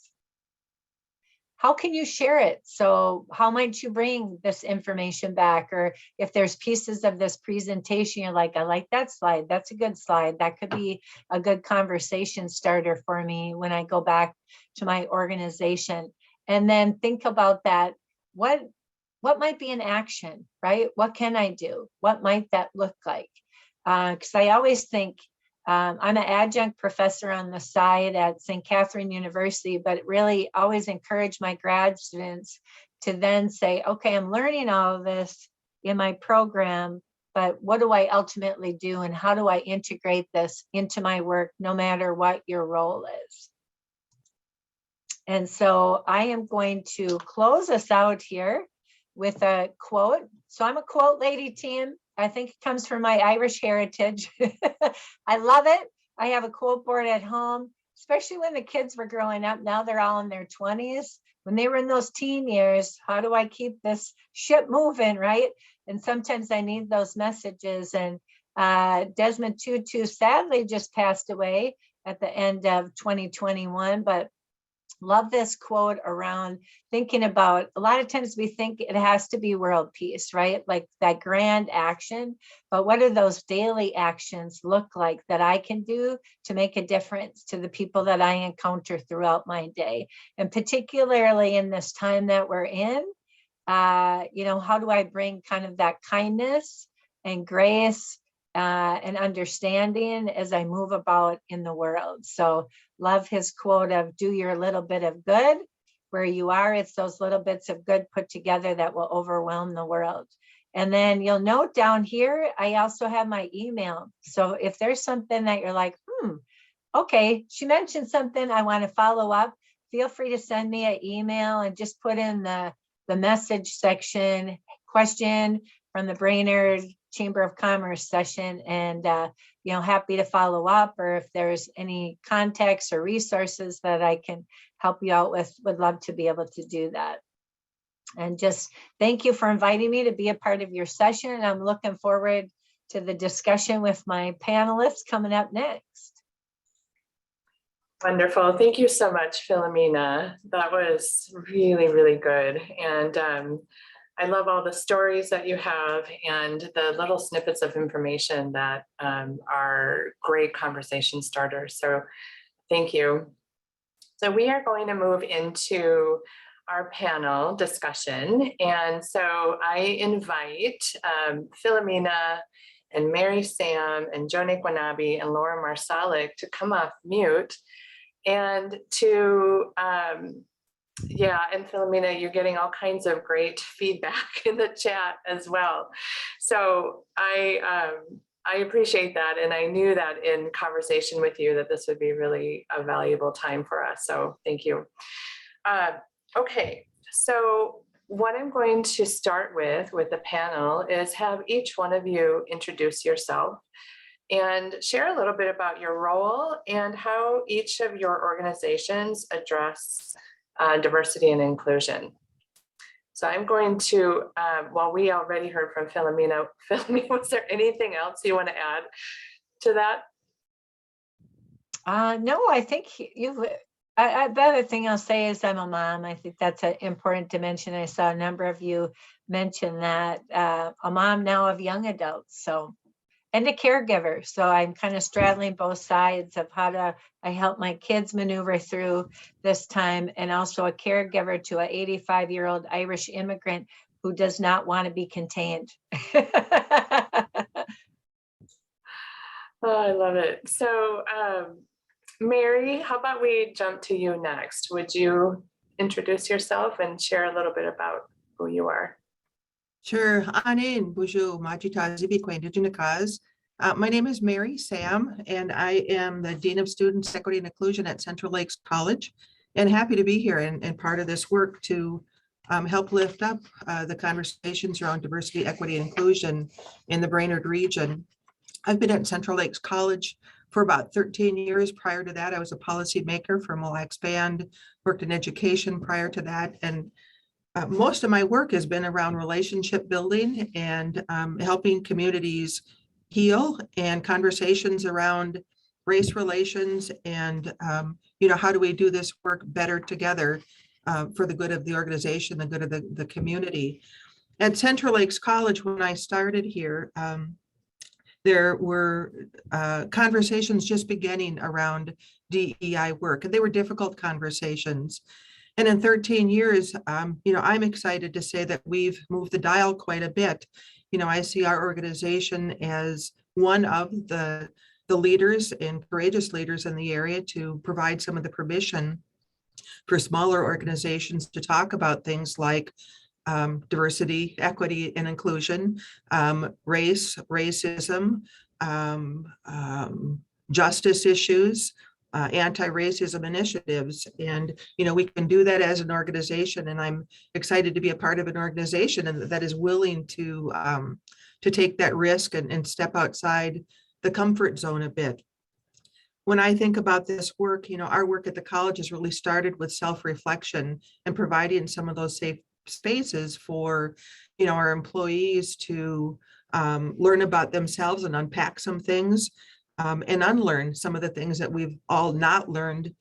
How can you share it? So how might you bring this information back? Or if there's pieces of this presentation, you're like, I like that slide. That's a good slide. That could be a good conversation starter for me when I go back to my organization. And then think about that. What might be an action, right? What can I do? What might that look like? Because I always think, I'm an adjunct professor on the side at St. Catherine University, but really always encourage my grad students to then say, okay, I'm learning all of this in my program, but what do I ultimately do and how do I integrate this into my work, no matter what your role is? And so I am going to close us out here with a quote. So I'm a quote lady, team. I think it comes from my Irish heritage. I love it. I have a quote board at home, especially when the kids were growing up. Now they're all in their 20s. When they were in those teen years, how do I keep this ship moving, right? And sometimes I need those messages. And Desmond Tutu sadly just passed away at the end of 2021, but love this quote around thinking about, a lot of times we think it has to be world peace, right? Like that grand action, but what do those daily actions look like that I can do to make a difference to the people that I encounter throughout my day? And particularly in this time that we're in, how do I bring kind of that kindness and grace and understanding as I move about in the world? So love his quote of do your little bit of good. Where you are, it's those little bits of good put together that will overwhelm the world. And then you'll note down here, I also have my email. So if there's something that you're like, okay, she mentioned something, I want to follow up, feel free to send me an email and just put in the message section, question from the Brainerd Chamber of Commerce session, and happy to follow up, or if there's any context or resources that I can help you out with, would love to be able to do that. And just thank you for inviting me to be a part of your session. And I'm looking forward to the discussion with my panelists coming up next. Wonderful. Thank you so much, Philomena. That was really, really good. And I love all the stories that you have and the little snippets of information that are great conversation starters. So thank you. So we are going to move into our panel discussion. And so I invite Philomena and Mary Sam and Jonik Wanabe and Laura Marsalik to come off mute and to and Philomena, you're getting all kinds of great feedback in the chat as well. So I appreciate that. And I knew that in conversation with you that this would be really a valuable time for us. So thank you. Okay, so what I'm going to start with the panel is have each one of you introduce yourself and share a little bit about your role and how each of your organizations address diversity and inclusion. So I'm going to, we already heard from Philomena. Philomena, was there anything else you want to add to that? No, I think the other thing I'll say is I'm a mom. I think that's an important dimension. I saw a number of you mention that. A mom now of young adults, and a caregiver. So I'm kind of straddling both sides of how do I help my kids maneuver through this time, and also a caregiver to an 85-year-old Irish immigrant who does not want to be contained. Oh, I love it. So Mary, how about we jump to you next? Would you introduce yourself and share a little bit about who you are? Sure. Anin, bonjour, Majita Zibi Indigenous. My name is Mary Sam, and I am the Dean of Students, Equity and Inclusion at Central Lakes College, and happy to be here and part of this work to help lift up the conversations around diversity, equity, and inclusion in the Brainerd region. I've been at Central Lakes College for about 13 years. Prior to that, I was a policymaker for Mille Lacs Band, worked in education prior to that, and most of my work has been around relationship building and helping communities heal, and conversations around race relations and how do we do this work better together for the good of the organization, the good of the community. At Central Lakes College, when I started here, there were conversations just beginning around DEI work, and they were difficult conversations. And in 13 years, I'm excited to say that we've moved the dial quite a bit. I see our organization as one of the leaders and courageous leaders in the area to provide some of the permission for smaller organizations to talk about things like diversity, equity, and inclusion, racism, justice issues, anti-racism initiatives. And, we can do that as an organization. And I'm excited to be a part of an organization and that is willing to take that risk and step outside the comfort zone a bit. When I think about this work, our work at the college has really started with self-reflection and providing some of those safe spaces for, our employees to learn about themselves and unpack some things and unlearn some of the things that we've all not learned,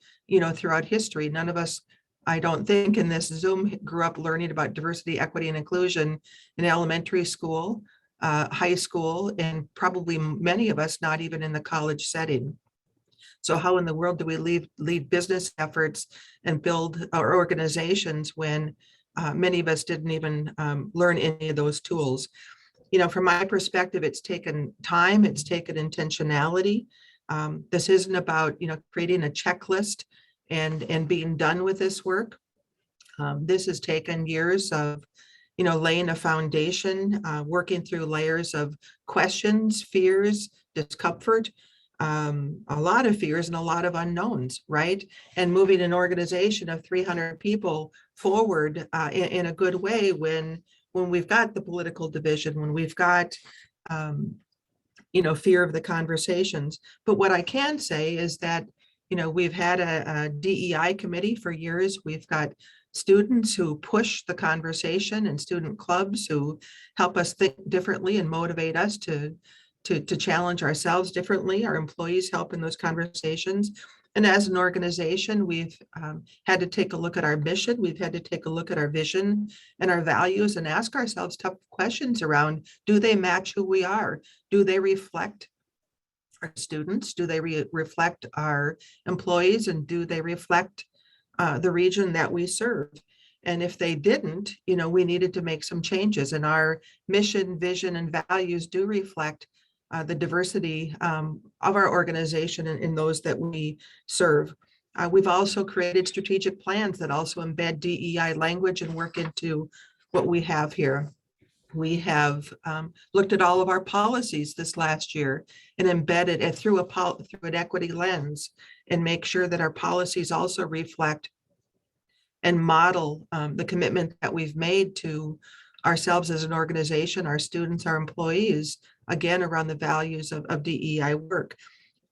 throughout history. None of us, I don't think, in this Zoom grew up learning about diversity, equity, and inclusion in elementary school, high school, and probably many of us not even in the college setting. So how in the world do we lead business efforts and build our organizations when many of us didn't even learn any of those tools? From my perspective, it's taken time, it's taken intentionality. This isn't about, creating a checklist and being done with this work. This has taken years of, laying a foundation, working through layers of questions, fears, discomfort, a lot of fears and a lot of unknowns, right? And moving an organization of 300 people forward in a good way when we've got the political division, when we've got, fear of the conversations. But what I can say is that, we've had a DEI committee for years. We've got students who push the conversation and student clubs who help us think differently and motivate us to challenge ourselves differently. Our employees help in those conversations. And as an organization, we've had to take a look at our mission. We've had to take a look at our vision and our values and ask ourselves tough questions around, do they match who we are? Do they reflect our students? Do they reflect our employees? And do they reflect the region that we serve? And if they didn't, we needed to make some changes. And our mission, vision, and values do reflect the diversity of our organization and those that we serve. We've also created strategic plans that also embed DEI language and work into what we have here. We have looked at all of our policies this last year and embedded it through an equity lens and make sure that our policies also reflect and model the commitment that we've made to ourselves as an organization, our students, our employees, again, around the values of DEI work.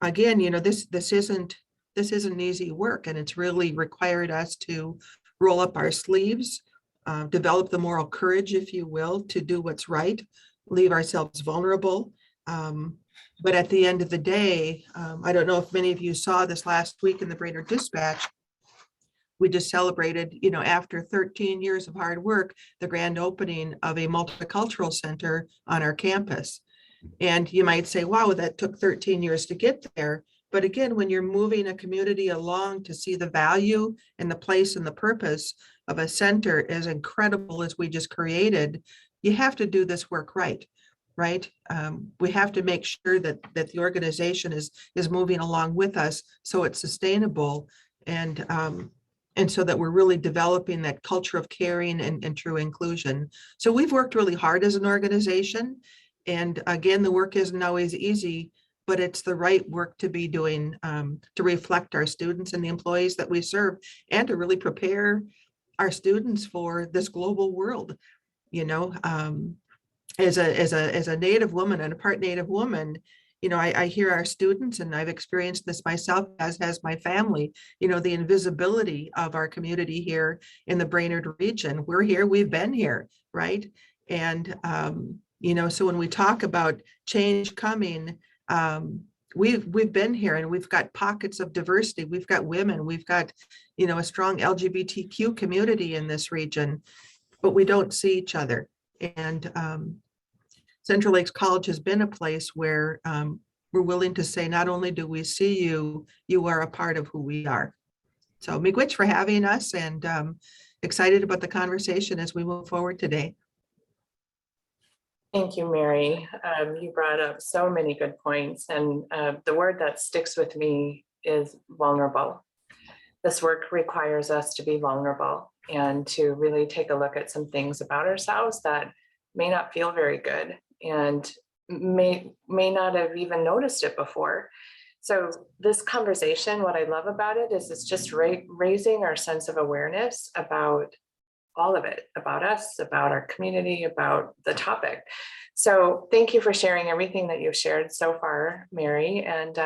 Again, this isn't easy work, and it's really required us to roll up our sleeves, develop the moral courage, if you will, to do what's right, leave ourselves vulnerable. But at the end of the day, I don't know if many of you saw this last week in the Brainerd Dispatch. We just celebrated, after 13 years of hard work, the grand opening of a multicultural center on our campus. And you might say, wow, that took 13 years to get there. But again, when you're moving a community along to see the value and the place and the purpose of a center as incredible as we just created, you have to do this work right? We have to make sure that the organization is moving along with us so it's sustainable and so that we're really developing that culture of caring and true inclusion. So we've worked really hard as an organization. And again, the work isn't always easy, but it's the right work to be doing to reflect our students and the employees that we serve and to really prepare our students for this global world. As a Native woman and a part Native woman, I hear our students, and I've experienced this myself, as has my family, the invisibility of our community here in the Brainerd region. We're here, we've been here, right? And, so when we talk about change coming, we've been here and we've got pockets of diversity. We've got women, we've got, a strong LGBTQ community in this region, but we don't see each other. And Central Lakes College has been a place where we're willing to say, not only do we see you, you are a part of who we are. So miigwech for having us, and excited about the conversation as we move forward today. Thank you, Mary. You brought up so many good points, and the word that sticks with me is vulnerable. This work requires us to be vulnerable and to really take a look at some things about ourselves that may not feel very good and may not have even noticed it before. So this conversation, what I love about it is it's just raising our sense of awareness about all of it, about us, about our community, about the topic. So thank you for sharing everything that you've shared so far, Mary. And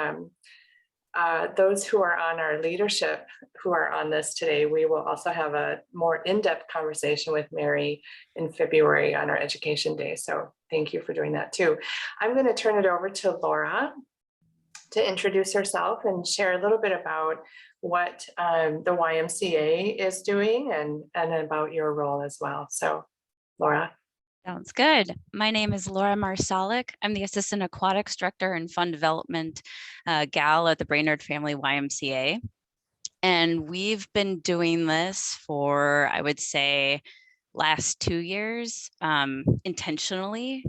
those who are on our leadership who are on this today, we will also have a more in-depth conversation with Mary in February on our Education Day. So thank you for doing that too. I'm going to turn it over to Laura to introduce herself and share a little bit about what the YMCA is doing and about your role as well. So Laura. Sounds good. My name is Laura Marsalik. I'm the Assistant Aquatics Director and Fund Development gal at the Brainerd Family YMCA. And we've been doing this for, I would say, last 2 years intentionally.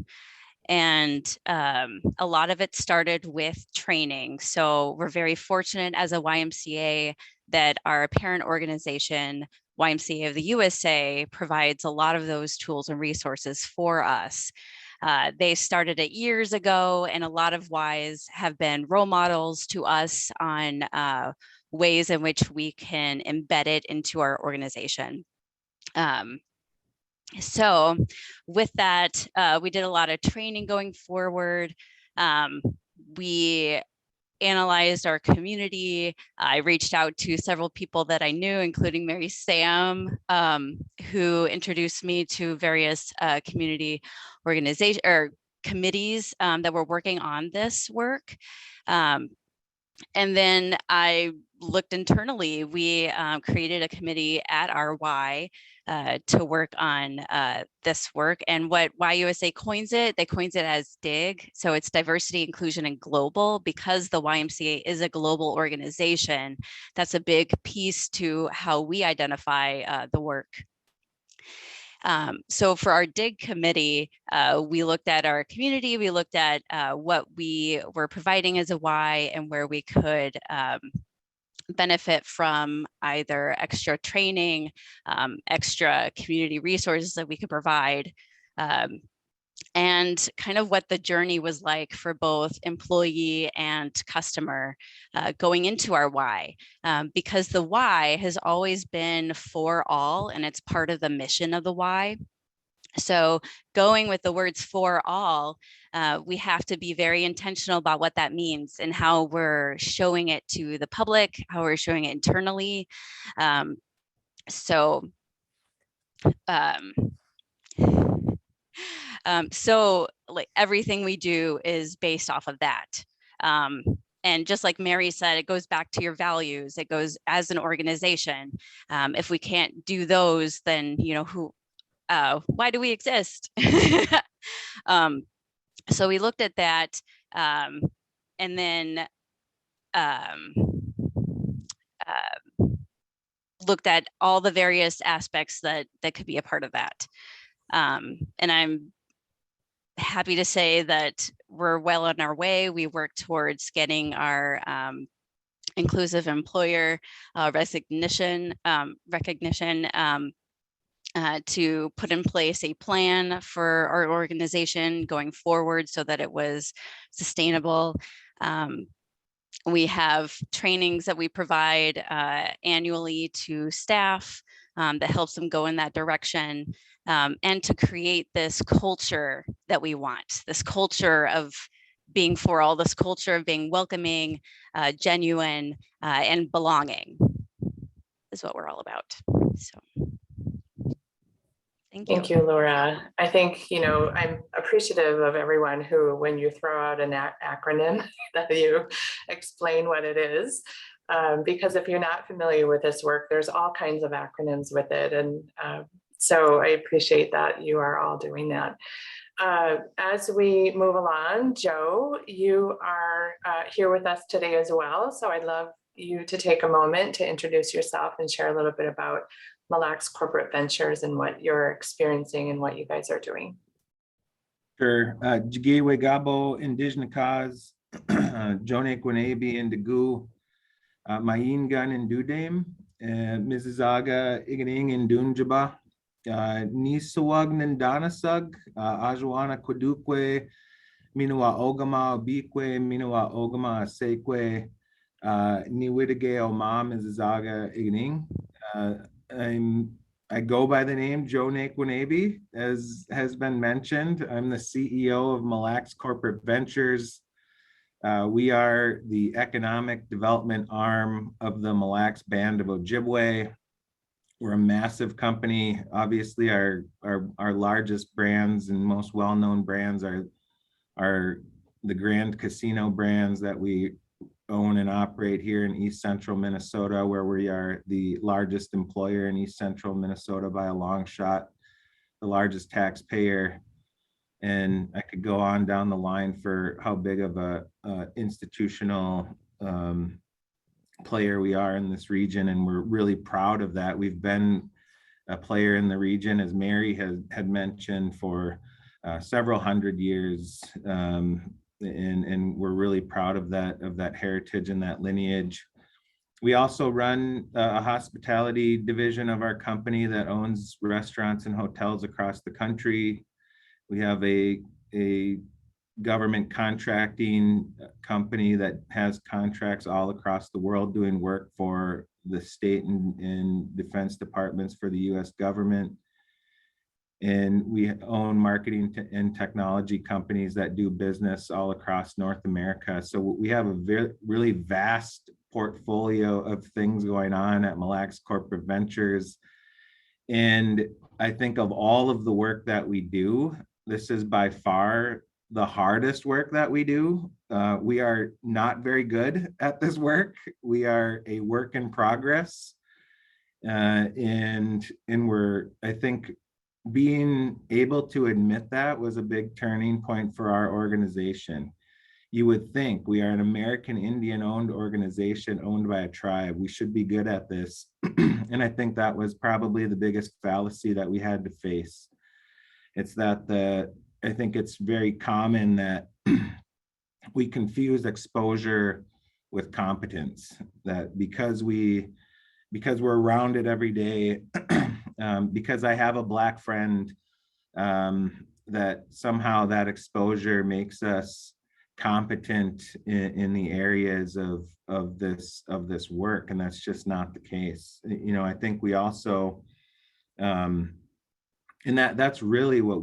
And a lot of it started with training. So we're very fortunate as a YMCA that our parent organization, YMCA of the USA, provides a lot of those tools and resources for us. They started it years ago, and a lot of Ys have been role models to us on ways in which we can embed it into our organization. So with that, we did a lot of training going forward. We analyzed our community. I reached out to several people that I knew, including Mary Sam, who introduced me to various community organizations or committees that were working on this work. And then I looked internally. We created a committee at our Y to work on this work. And what YUSA coins it, they coins it as DIG. So it's diversity, inclusion, and global. Because the YMCA is a global organization, that's a big piece to how we identify the work. So for our DIG committee, we looked at our community, we looked at what we were providing as a Y and where we could benefit from either extra training, extra community resources that we could provide, and kind of what the journey was like for both employee and customer going into our Y, because the Y has always been for all, and it's part of the mission of the Y. So going with the words for all, we have to be very intentional about what that means and how we're showing it to the public, how we're showing it internally. So like everything we do is based off of that. And just like Mary said, it goes back to your values. It goes as an organization. If we can't do those, then why do we exist? So we looked at that, and then looked at all the various aspects that could be a part of that. And I'm happy to say that we're well on our way. We work towards getting our inclusive employer recognition to put in place a plan for our organization going forward so that it was sustainable. We have trainings that we provide annually to staff that helps them go in that direction, and to create this culture that we want, this culture of being for all, this culture of being welcoming, genuine, and belonging is what we're all about. So. Thank you, Laura. I think, I'm appreciative of everyone who, when you throw out an acronym, that you explain what it is. Because if you're not familiar with this work, there's all kinds of acronyms with it. And so I appreciate that you are all doing that. As we move along, Joe, you are here with us today as well. So I'd love you to take a moment to introduce yourself and share a little bit about Mille Lacs Corporate Ventures and what you're experiencing and what you guys are doing. Sure. Jigwe Gabo, Indigenous Cause, Jone Kwanabe Indigu, Mayin Gun and Dudame, Mississauga Iganing and Dunjaba, Nisawag Nandanasug, Ajuana Kwadukwe, Minawa Ogama Obikwe, Minawa Ogama Sekwe, Niwidige Oma, Mississauga Iganing. I go by the name Joe Nakwanabe, as has been mentioned. I'm the CEO of Mille Lacs Corporate Ventures. We are the economic development arm of the Mille Lacs Band of Ojibwe. We're a massive company. Obviously, our largest brands and most well-known brands are the Grand Casino brands that we own and operate here in East Central Minnesota, where we are the largest employer in East Central Minnesota by a long shot, the largest taxpayer. And I could go on down the line for how big of a institutional player we are in this region, and we're really proud of that. We've been a player in the region, as Mary had mentioned, for several hundred years. And we're really proud of that heritage and that lineage. We also run a hospitality division of our company that owns restaurants and hotels across the country. We have a government contracting company that has contracts all across the world doing work for the state and defense departments for the US government. And we own marketing and technology companies that do business all across North America. So we have a really vast portfolio of things going on at Mille Lacs Corporate Ventures. And I think of all of the work that we do, this is by far the hardest work that we do. We are not very good at this work. We are a work in progress. And we're, I think, being able to admit that was a big turning point for our organization. You would think we are an American Indian owned organization owned by a tribe. We should be good at this. And I think that was probably the biggest fallacy that we had to face. It's that I think it's very common that we confuse exposure with competence, that because we're around it every day, because I have a Black friend, that somehow that exposure makes us competent in the areas of this work, and that's just not the case. You know, I think we also, and that's really what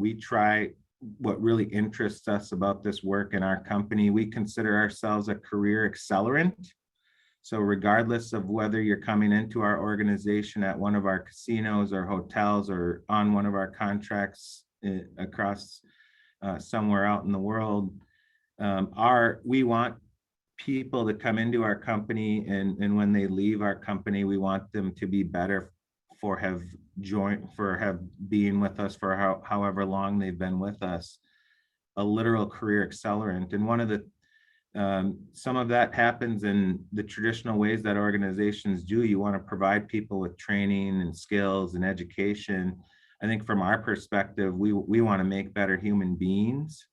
really interests us about this work in our company. We consider ourselves a career accelerant. So regardless of whether you're coming into our organization at one of our casinos or hotels or on one of our contracts across somewhere out in the world, we want people to come into our company, and when they leave our company, we want them to be better for being with us for however long they've been with us, a literal career accelerant. And one of the some of that happens in the traditional ways that organizations do. You want to provide people with training and skills and education. I think from our perspective, we want to make better human beings.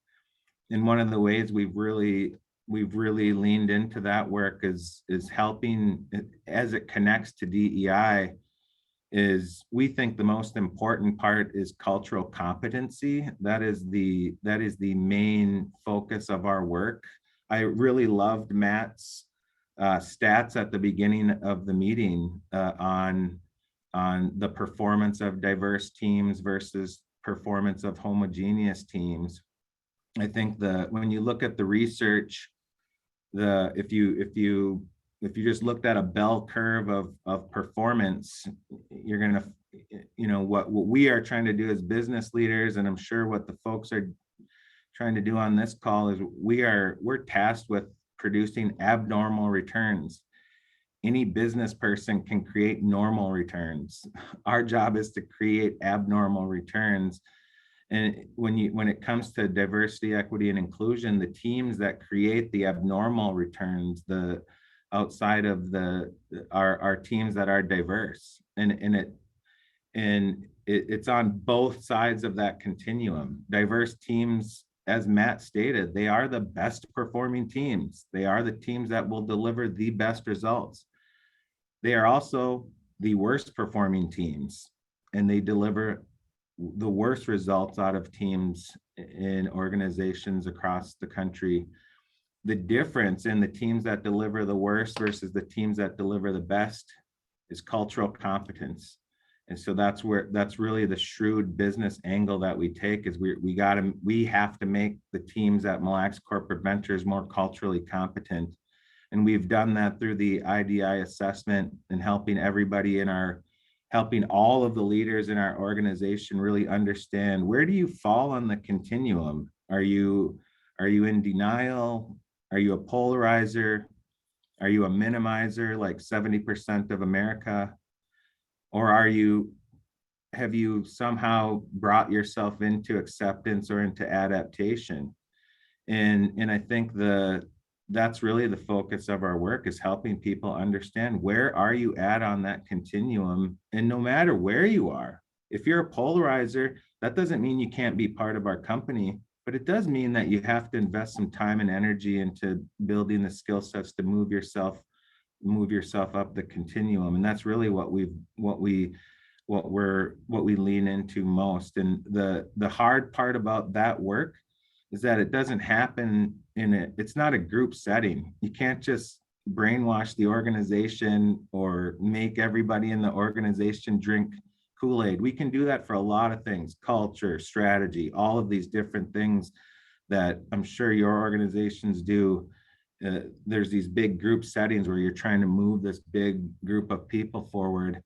And one of the ways we've really leaned into that work is helping, as it connects to DEI, is we think the most important part is cultural competency. That is the main focus of our work. I really loved Matt's stats at the beginning of the meeting on the performance of diverse teams versus performance of homogeneous teams. I think when you look at the research, if you just looked at a bell curve of performance, you're gonna, you know, what we are trying to do as business leaders, and I'm sure what the folks are trying to do on this call, is we're tasked with producing abnormal returns. Any business person can create normal returns. Our job is to create abnormal returns. And when it comes to diversity, equity, and inclusion, the teams that create the abnormal returns, the outside of our teams that are diverse, and it's on both sides of that continuum. Diverse teams, as Matt stated, they are the best performing teams. They are the teams that will deliver the best results. They are also the worst performing teams, and they deliver the worst results out of teams in organizations across the country. The difference in the teams that deliver the worst versus the teams that deliver the best is cultural competence. And so that's really the shrewd business angle that we take, is we have to make the teams at Mille Lacs Corporate Ventures more culturally competent. And we've done that through the IDI assessment and helping all of the leaders in our organization really understand, where do you fall on the continuum? Are you in denial? Are you a polarizer? Are you a minimizer like 70% of America? Or have you somehow brought yourself into acceptance or into adaptation? And I think that's really the focus of our work, is helping people understand, where are you at on that continuum? And no matter where you are, if you're a polarizer, that doesn't mean you can't be part of our company, but it does mean that you have to invest some time and energy into building the skill sets to move yourself up the continuum. And that's really what we lean into most. And the hard part about that work is that it doesn't happen it's not a group setting. You can't just brainwash the organization or make everybody in the organization drink Kool-Aid. We can do that for a lot of things: culture, strategy, all of these different things that I'm sure your organizations do. There's these big group settings where you're trying to move this big group of people forward.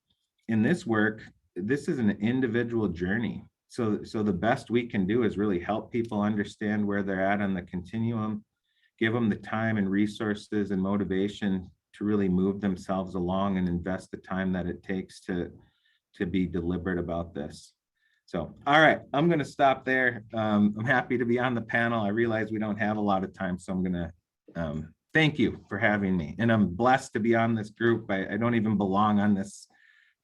In this work, this is an individual journey. So the best we can do is really help people understand where they're at on the continuum, give them the time and resources and motivation to really move themselves along, and invest the time that it takes to be deliberate about this. So, all right, I'm going to stop there. I'm happy to be on the panel. I realize we don't have a lot of time, so I'm going to thank you for having me. And I'm blessed to be on this group. I don't even belong on this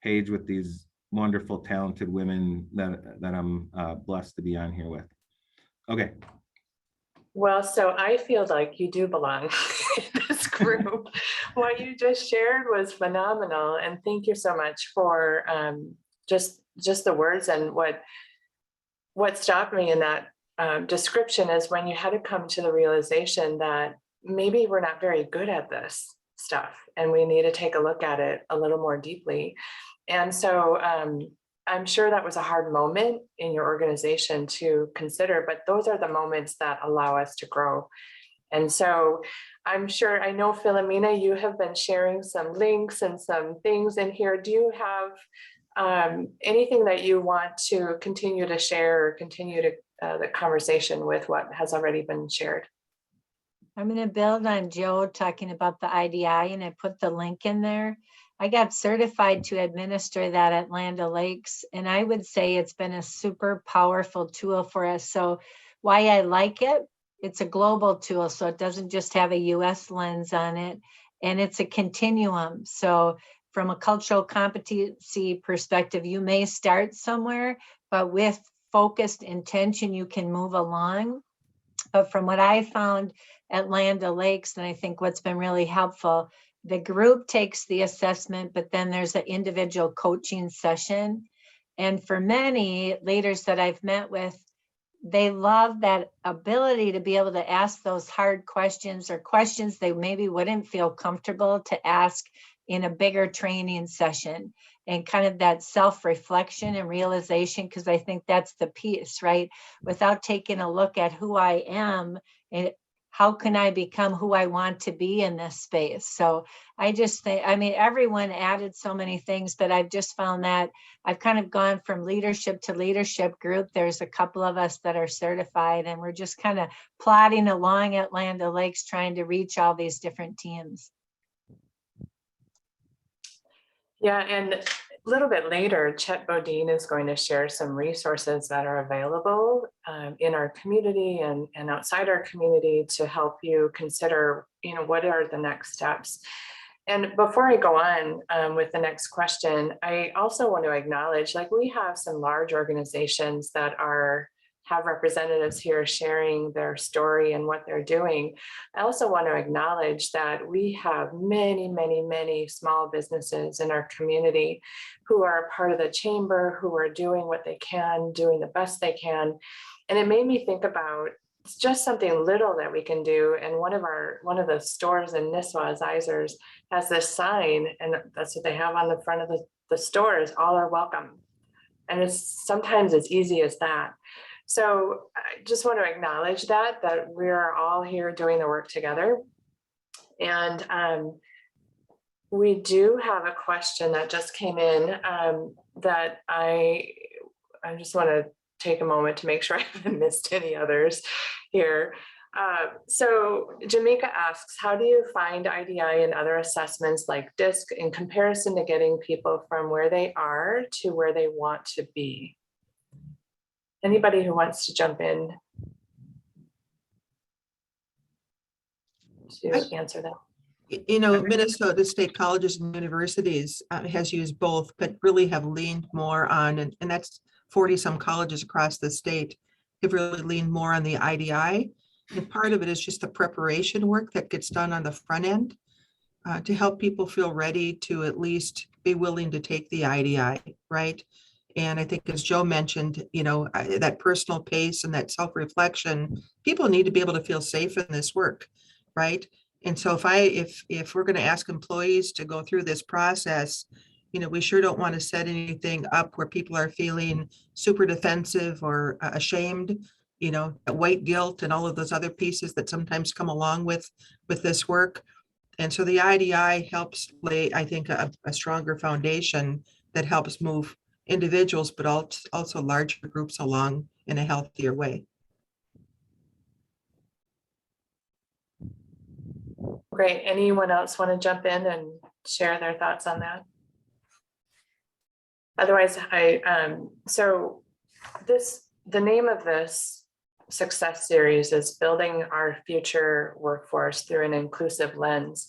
page with these wonderful, talented women that I'm blessed to be on here with. Okay. Well, so I feel like you do belong in this group. What you just shared was phenomenal. And thank you so much for just the words. And what stopped me in that description is when you had to come to the realization that maybe we're not very good at this stuff, and we need to take a look at it a little more deeply. And so I'm sure that was a hard moment in your organization to consider, but those are the moments that allow us to grow. And so I know, Philomena, you have been sharing some links and some things in here. Do you have anything that you want to continue to share, or continue to the conversation with what has already been shared? I'm going to build on Joe talking about the IDI, and I put the link in there. I got certified to administer that at Land O'Lakes, and I would say it's been a super powerful tool for us. So why I like it, it's a global tool, so it doesn't just have a US lens on it, and it's a continuum. So from a cultural competency perspective, you may start somewhere, but with focused intention, you can move along. But from what I found at Land O'Lakes, and I think what's been really helpful, the group takes the assessment, but then there's an individual coaching session. And for many leaders that I've met with, they love that ability to be able to ask those hard questions, or questions they maybe wouldn't feel comfortable to ask in a bigger training session, and kind of that self-reflection and realization, because I think that's the piece, right? Without taking a look at who I am and how can I become who I want to be in this space? So I just think, I mean, everyone added so many things, but I've just found that I've kind of gone from leadership to leadership group. There's a couple of us that are certified, and we're just kind of plodding along at Land O'Lakes, trying to reach all these different teams. Yeah, and little bit later, Chet Bodine is going to share some resources that are available in our community and outside our community to help you consider, what are the next steps. And before I go on with the next question, I also want to acknowledge, like, we have some large organizations that have representatives here sharing their story and what they're doing. I also want to acknowledge that we have many, many, many small businesses in our community who are part of the chamber, who are doing what they can, doing the best they can. And it made me think about, it's just something little that we can do. And one of the stores in Nisswa, Zeisers, has this sign, and that's what they have on the front of the store, is all are welcome. And sometimes it's easy as that. So I just want to acknowledge that we're all here doing the work together. And we do have a question that just came in that I just want to take a moment to make sure I haven't missed any others here. So Jamaica asks, how do you find IDI and other assessments like DISC in comparison to getting people from where they are to where they want to be? Anybody who wants to jump in to answer that? Minnesota State Colleges and Universities has used both, but really have leaned more on, and that's 40 some colleges across the state have really leaned more on the IDI. And part of it is just the preparation work that gets done on the front end to help people feel ready to at least be willing to take the IDI, right? And I think, as Joe mentioned, that personal pace and that self-reflection, people need to be able to feel safe in this work, right? And so if we're going to ask employees to go through this process, we sure don't want to set anything up where people are feeling super defensive or ashamed, white guilt and all of those other pieces that sometimes come along with this work. And so the IDI helps lay, I think, a stronger foundation that helps move individuals, but also larger groups along in a healthier way. Great. Anyone else want to jump in and share their thoughts on that? Otherwise, so the name of this success series is Building Our Future Workforce Through an Inclusive Lens.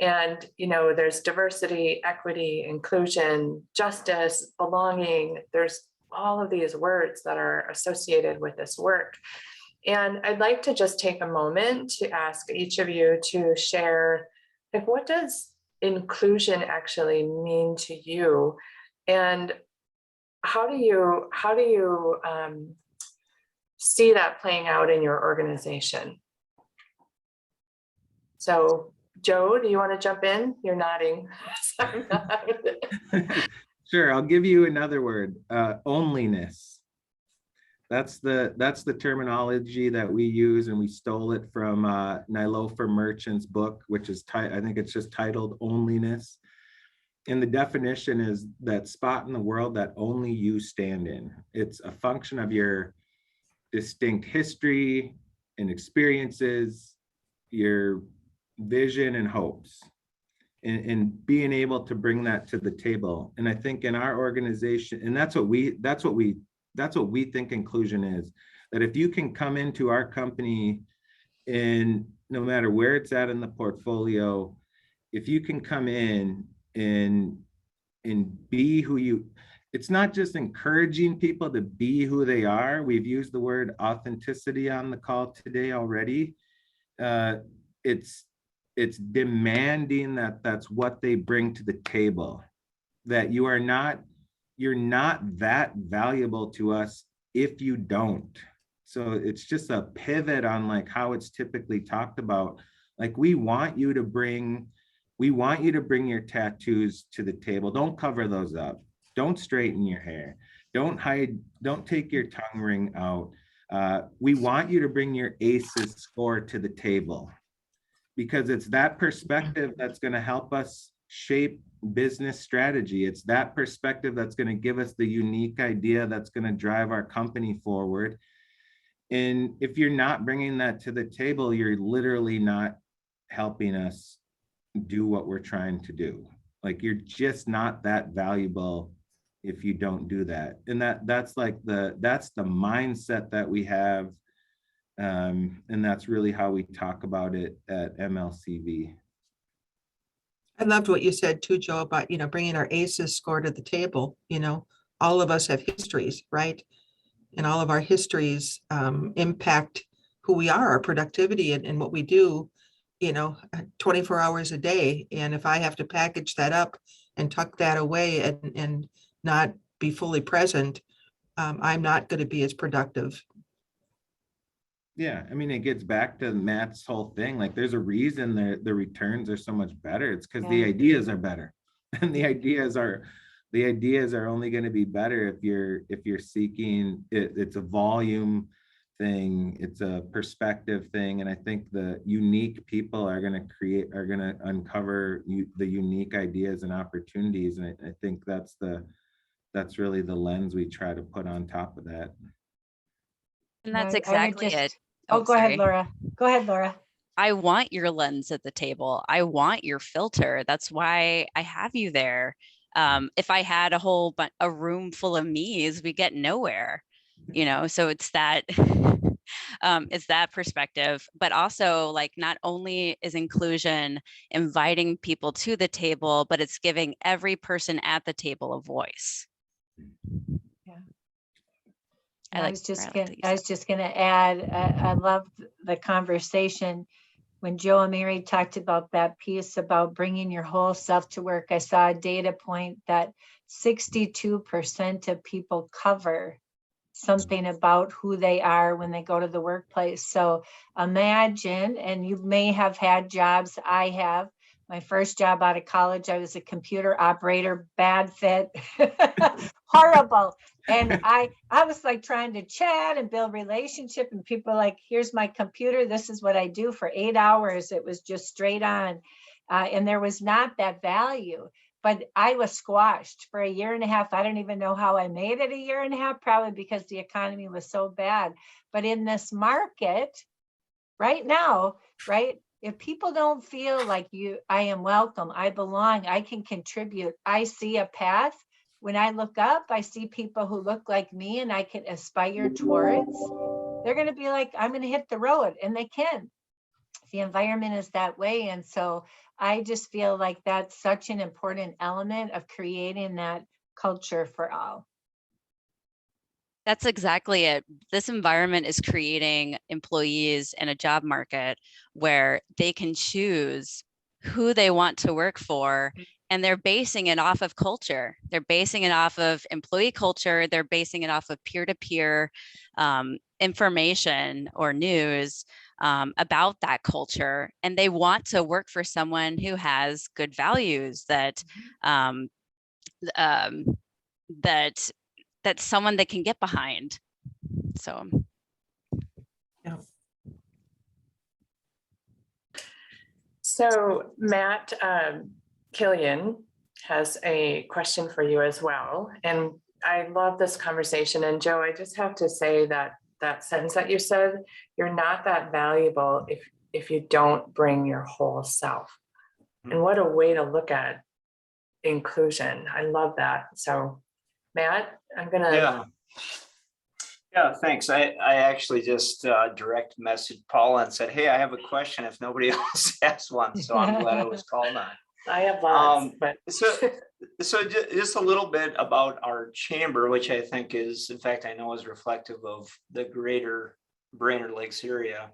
And, there's diversity, equity, inclusion, justice, belonging. There's all of these words that are associated with this work. And I'd like to just take a moment to ask each of you to share, like, what does inclusion actually mean to you? And how do you see that playing out in your organization? So, Joe, do you want to jump in? You're nodding. Sure, I'll give you another word, onlyness. That's the terminology that we use, and we stole it from Nilofer Merchant's book, which is, I think it's just titled Onlyness. And the definition is that spot in the world that only you stand in. It's a function of your distinct history and experiences, your vision and hopes, and being able to bring that to the table. And I think in our organization, and that's what we think inclusion is, that if you can come into our company, and no matter where it's at in the portfolio, if you can come in and be who you, it's not just encouraging people to be who they are. We've used the word authenticity on the call today already. It's demanding that that's what they bring to the table, that you're not that valuable to us if you don't. So it's just a pivot on like how it's typically talked about. Like, we want you to bring your tattoos to the table. Don't cover those up. Don't straighten your hair. Don't take your tongue ring out. We want you to bring your ACEs score to the table, because it's that perspective that's going to help us shape business strategy. It's that perspective that's going to give us the unique idea that's going to drive our company forward. And if you're not bringing that to the table, you're literally not helping us do what we're trying to do. Like you're just not that valuable if you don't do that. And that's the mindset that we have. And that's really how we talk about it at MLCV. I loved what you said too, Joe, about, bringing our ACEs score to the table. All of us have histories, right? And all of our histories impact who we are, our productivity and what we do, 24 hours a day. And if I have to package that up and tuck that away and not be fully present, I'm not going to be as productive. Yeah, I mean, it gets back to Matt's whole thing. Like, there's a reason the returns are so much better. It's because the ideas are better, and the ideas are only going to be better if you're seeking it. It's a volume thing. It's a perspective thing, and I think the unique people are going to uncover the unique ideas and opportunities. And I think that's really the lens we try to put on top of that. And that's I would exactly it. Oh, go ahead, sorry. Laura. Go ahead, Laura. I want your lens at the table. I want your filter. That's why I have you there. If I had a room full of me's, we get nowhere, so it's that, it's that perspective, but also like, not only is inclusion inviting people to the table, but it's giving every person at the table a voice. I was just going to add, I love the conversation when Joe and Mary talked about that piece about bringing your whole self to work. I saw a data point that 62% of people cover something about who they are when they go to the workplace. So imagine, and you may have had jobs, I have. My first job out of college, I was a computer operator, bad fit, horrible. And I was like trying to chat and build relationship, and people like, here's my computer. This is what I do for 8 hours. It was just straight on. And there was not that value, but I was squashed for 1.5 years. I don't even know how I made it 1.5 years, probably because the economy was so bad. But in this market right now, right? If people don't feel like I am welcome, I belong, I can contribute, I see a path. When I look up, I see people who look like me and I can aspire towards. They're going to be like, I'm going to hit the road, and they can. The environment is that way. And so I just feel like that's such an important element of creating that culture for all. That's exactly it. This environment is creating employees in a job market where they can choose who they want to work for, and they're basing it off of culture. They're basing it off of employee culture. They're basing it off of peer-to-peer information or news about that culture. And they want to work for someone who has good values, that's someone they can get behind. So. Yeah. So Matt, Killian has a question for you as well. And I love this conversation. And Joe, I just have to say that sentence that you said, you're not that valuable if you don't bring your whole self. And what a way to look at inclusion. I love that. So Matt, I'm gonna. Yeah, thanks. I actually just direct messaged Paula and said, hey, I have a question if nobody else has one. So I'm glad I was called on. I have lots, but so just a little bit about our chamber, which I think is, in fact, I know is reflective of the greater Brainerd Lakes area.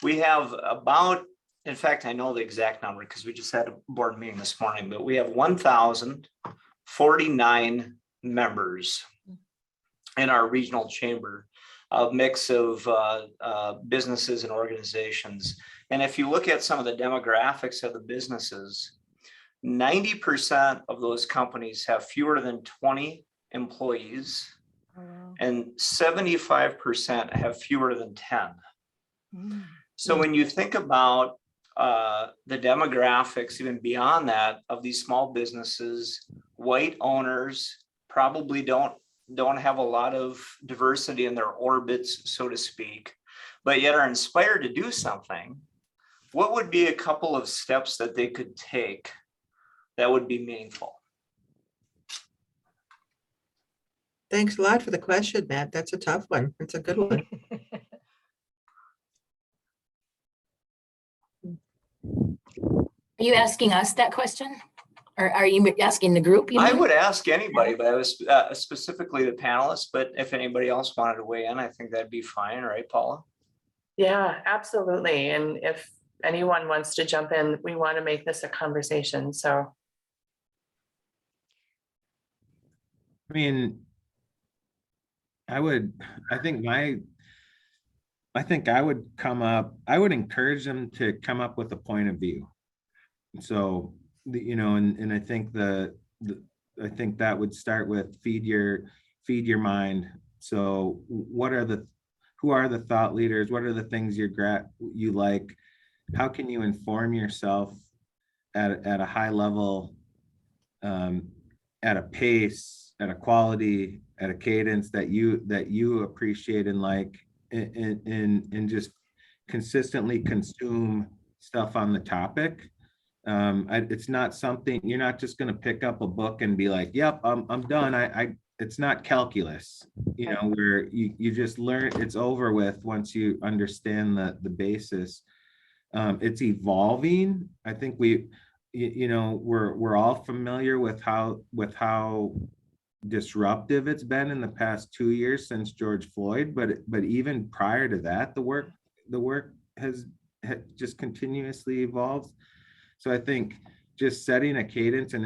We have about, in fact, I know the exact number because we just had a board meeting this morning, but we have 1,049 members in our regional chamber, a mix of businesses and organizations. And if you look at some of the demographics of the businesses, 90% of those companies have fewer than 20 employees, and 75% have fewer than 10. So when you think about the demographics, even beyond that, of these small businesses, white owners probably don't have a lot of diversity in their orbits, so to speak, but yet are inspired to do something. What would be a couple of steps that they could take that would be meaningful. Thanks a lot for the question, Matt. That's a tough one. It's a good one. Are you asking us that question? Or are you asking the group? you I mean? would ask anybody, but I was specifically the panelists, but if anybody else wanted to weigh in, I think that'd be fine, right, Paula? Yeah, absolutely. And if anyone wants to jump in, we want to make this a conversation. So I mean, I would encourage them to come up with a point of view. So, and I think I think that would start with feed your mind. So who are the thought leaders? What are the things you like? How can you inform yourself at a high level, at a pace, at a quality, at a cadence that you appreciate and like, and just consistently consume stuff on the topic. It's not something, you're not just going to pick up a book and be like, yep, I'm done. It's not calculus, where you just learn, it's over with once you understand the basis. It's evolving. I think we're all familiar with how disruptive it's been in the past 2 years since George Floyd, but even prior to that, the work has just continuously evolved. So I think just setting a cadence and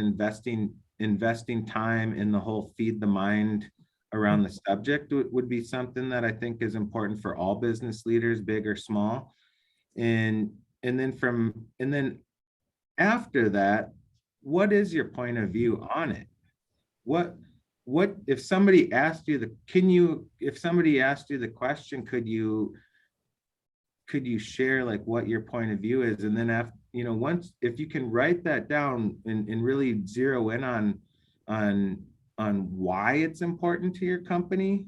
investing time in the whole feed the mind around the subject would be something that I think is important for all business leaders, big or small. And then after that, what is your point of view on it? What if somebody asked you the question, could you share like what your point of view is? And then after, if you can write that down and really zero in on why it's important to your company,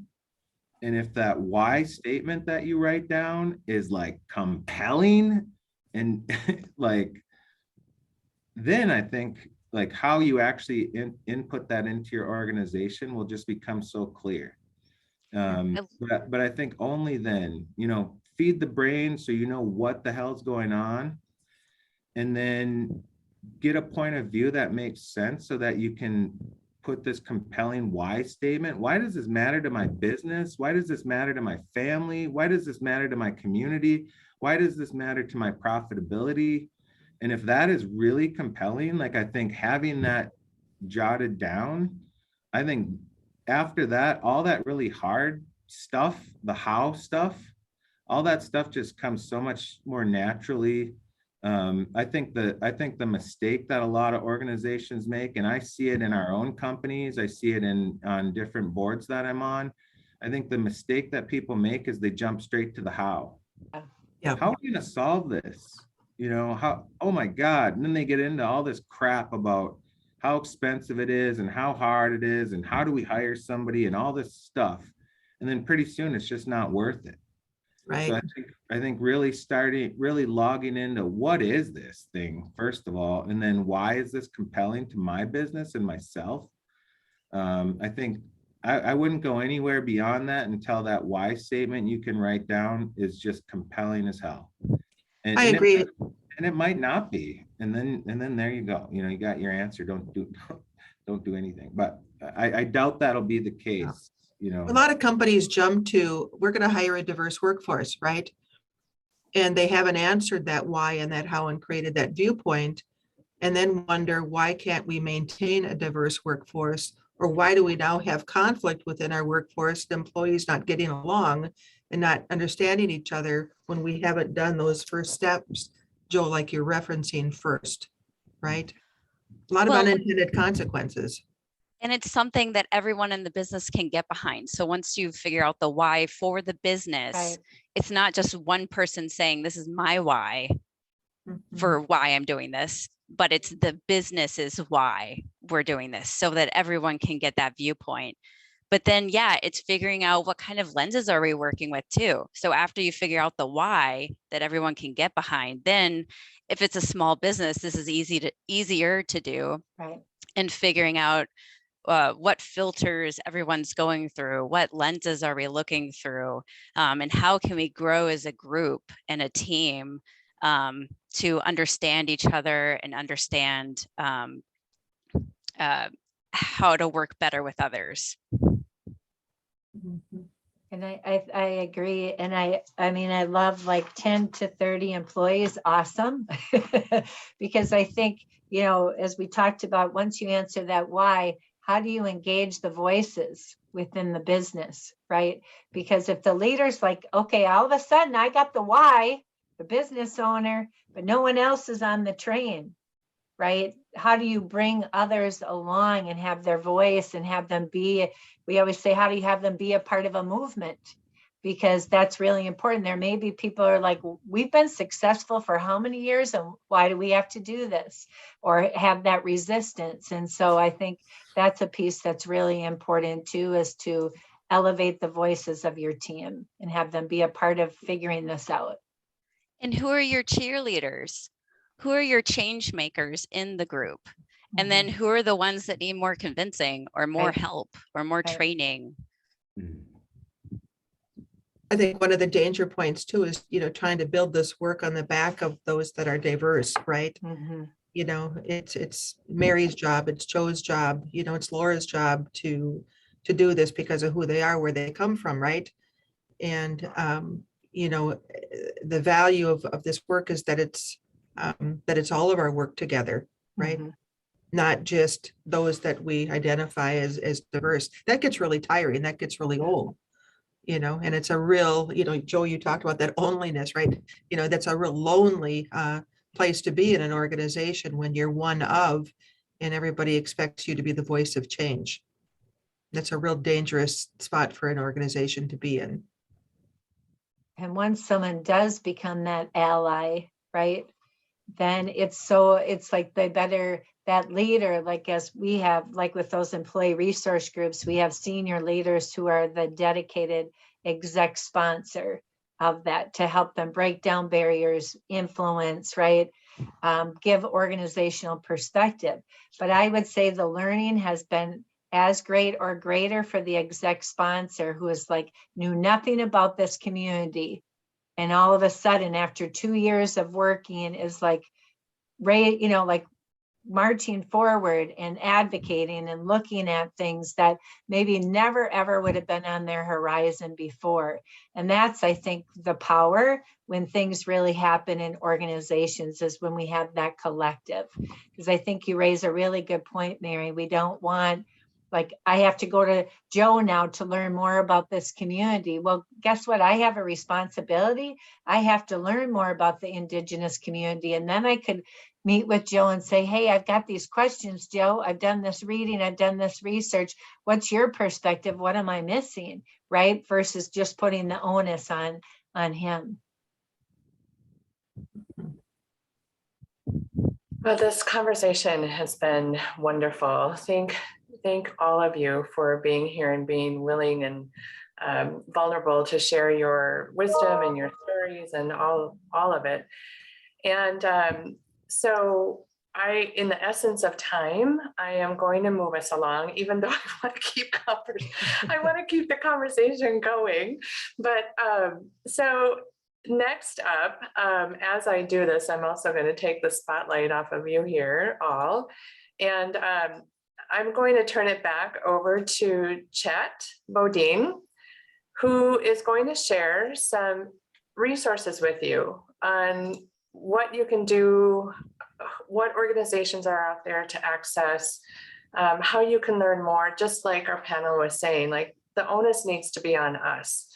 and if that why statement that you write down is like compelling and like, then I think like how you actually input that into your organization will just become so clear. But I think only then, feed the brain so you know what the hell's going on, and then get a point of view that makes sense so that you can put this compelling why statement. Why does this matter to my business? Why does this matter to my family? Why does this matter to my community? Why does this matter to my profitability? And if that is really compelling, like I think having that jotted down, I think after that, all that really hard stuff, the how stuff, all that stuff just comes so much more naturally. I think the mistake that a lot of organizations make, and I see it in our own companies, I see it on different boards that I'm on. I think the mistake that people make is they jump straight to the how. Yeah. How are we going to solve this? How, oh my God. And then they get into all this crap about how expensive it is and how hard it is and how do we hire somebody and all this stuff. And then pretty soon it's just not worth it. Right. So I think really logging into what is this thing, first of all, and then why is this compelling to my business and myself? I think I wouldn't go anywhere beyond that until that why statement you can write down is just compelling as hell. And, I agree. And it might not be. And then there you go. You got your answer. Don't do anything. But I doubt that'll be the case. A lot of companies jump to, we're going to hire a diverse workforce, right? And they haven't answered that why and that how and created that viewpoint, and then wonder, why can't we maintain a diverse workforce? Or why do we now have conflict within our workforce, the employees not getting along and not understanding each other when we haven't done those first steps, Joe, like you're referencing first, right? A lot of Well, unintended consequences. And it's something that everyone in the business can get behind. So once you figure out the why for the business, Right. it's not just one person saying, this is my why Mhm. for why I'm doing this, but it's the business's why we're doing this so that everyone can get that viewpoint. But then, yeah, it's figuring out what kind of lenses are we working with too. So after you figure out the why that everyone can get behind, then if it's a small business, this is easier to do. Right. And figuring out what filters everyone's going through, what lenses are we looking through, and how can we grow as a group and a team to understand each other and understand how to work better with others. And I agree. And I mean, I love like 10 to 30 employees. Awesome. Because I think, you know, as we talked about, once you answer that why, how do you engage the voices within the business, right? Because if the leader's like, okay, all of a sudden I got the why, the business owner, but no one else is on the train, right? How do you bring others along and have their voice and have them be, we always say, how do you have them be a part of a movement? Because that's really important. There may be people are like, we've been successful for how many years and why do we have to do this? Or have that resistance. And so I think that's a piece that's really important too, is to elevate the voices of your team and have them be a part of figuring this out. And who are your cheerleaders? Who are your change makers in the group? And then who are the ones that need more convincing or more Right. help or more Right. training? I think one of the danger points too is, you know, trying to build this work on the back of those that are diverse, right? Mhm. You know, it's Mary's job, it's Joe's job, you know, it's Laura's job to do this because of who they are, where they come from, right? And you know, the value of this work is that it's all of our work together, right? Mhm. Not just those that we identify as diverse. That gets really tiring, that gets really old, you know, and it's a real, you know, Joe, you talked about that loneliness, right? You know, that's a real lonely place to be in an organization when you're one of, and everybody expects you to be the voice of change. That's a real dangerous spot for an organization to be in. And once someone does become that ally, right, then it's like they better, that leader, like as we have, like with those employee resource groups, we have senior leaders who are the dedicated exec sponsor of that to help them break down barriers, influence, right? Give organizational perspective. But I would say the learning has been as great or greater for the exec sponsor who is like, knew nothing about this community. And all of a sudden, after 2 years of working, is like, you know, like marching forward and advocating and looking at things that maybe never ever would have been on their horizon before. And that's, I think, the power when things really happen in organizations, is when we have that collective. Because I think you raise a really good point, Mary. We don't want, like, I have to go to Joe now to learn more about this community. Well, guess what? I have a responsibility. I have to learn more about the Indigenous community. And then I could meet with Joe and say, hey, I've got these questions, Joe. I've done this reading. I've done this research. What's your perspective? What am I missing? Right? Versus just putting the onus on him. Well, this conversation has been wonderful. Thank all of you for being here and being willing and vulnerable to share your wisdom and your stories and all of it. And so in the essence of time, I am going to move us along, even though I want to keep the conversation going. But so next up, as I do this, I'm also going to take the spotlight off of you here all. And I'm going to turn it back over to Chet Bodine, who is going to share some resources with you on what you can do, what organizations are out there to access, how you can learn more, just like our panel was saying, like the onus needs to be on us,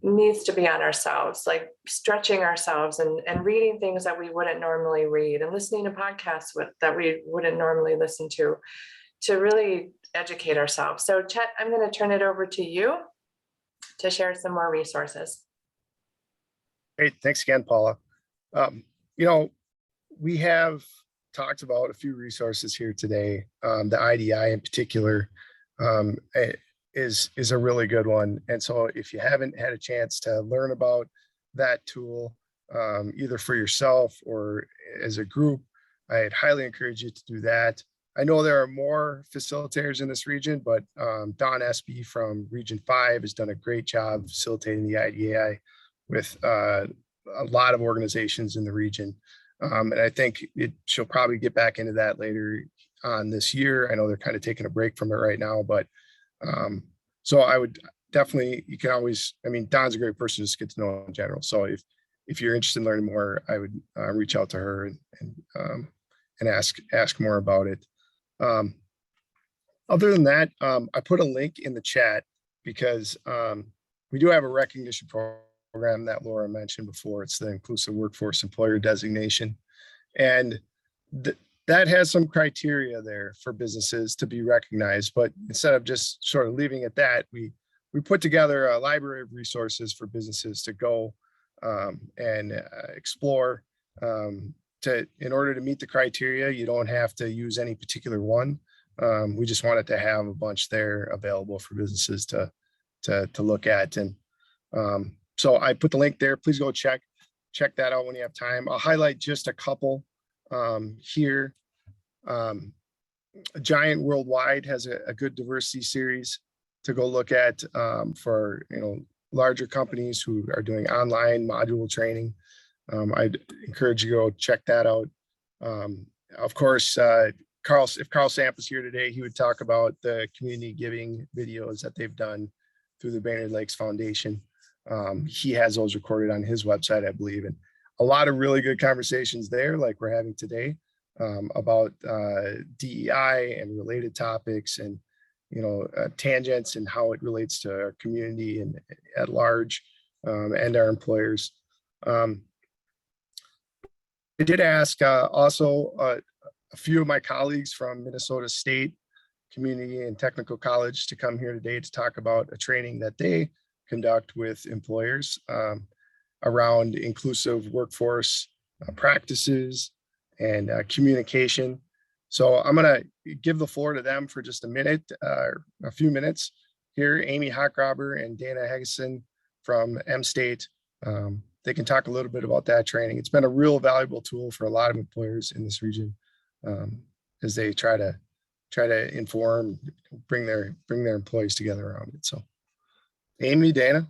needs to be on ourselves, like stretching ourselves and reading things that we wouldn't normally read and listening to podcasts that we wouldn't normally listen to really educate ourselves. So Chet, I'm going to turn it over to you to share some more resources. Great. Thanks again, Paula. You know, we have talked about a few resources here today, the IDI in particular. is a really good one. And so if you haven't had a chance to learn about that tool, either for yourself or as a group, I'd highly encourage you to do that. I know there are more facilitators in this region, but Don Espy from Region 5 has done a great job facilitating the IDAI with a lot of organizations in the region. And I think she'll probably get back into that later on this year. I know they're kind of taking a break from it right now, but so I would definitely, you can always, I mean, Don's a great person to just get to know in general. So if you're interested in learning more, I would reach out to her and ask more about it. Other than that, I put a link in the chat because we do have a recognition program that Laura mentioned before. It's the Inclusive Workforce Employer Designation. And that has some criteria there for businesses to be recognized. But instead of just sort of leaving it that, we put together a library of resources for businesses to go and explore. In order to meet the criteria, you don't have to use any particular one. We just wanted to have a bunch there available for businesses to look at. And so I put the link there. Please go check that out when you have time. I'll highlight just a couple here. Giant Worldwide has a good diversity series to go look at for larger companies who are doing online module training. I'd encourage you to go check that out. Of course, if Carl Samp was here today, he would talk about the community giving videos that they've done through the Brainerd Lakes Foundation. He has those recorded on his website, I believe, and a lot of really good conversations there, like we're having today, about DEI and related topics, and tangents and how it relates to our community and at large, and our employers. I did ask also a few of my colleagues from Minnesota State Community and Technical College to come here today to talk about a training that they conduct with employers around inclusive workforce practices and communication. So I'm going to give the floor to them for just a few minutes here. Amy Hochgraber and Dana Heggeson from M-State. They can talk a little bit about that training. It's been a real valuable tool for a lot of employers in this region as they try to inform, bring their employees together around it. So Amy, Dana.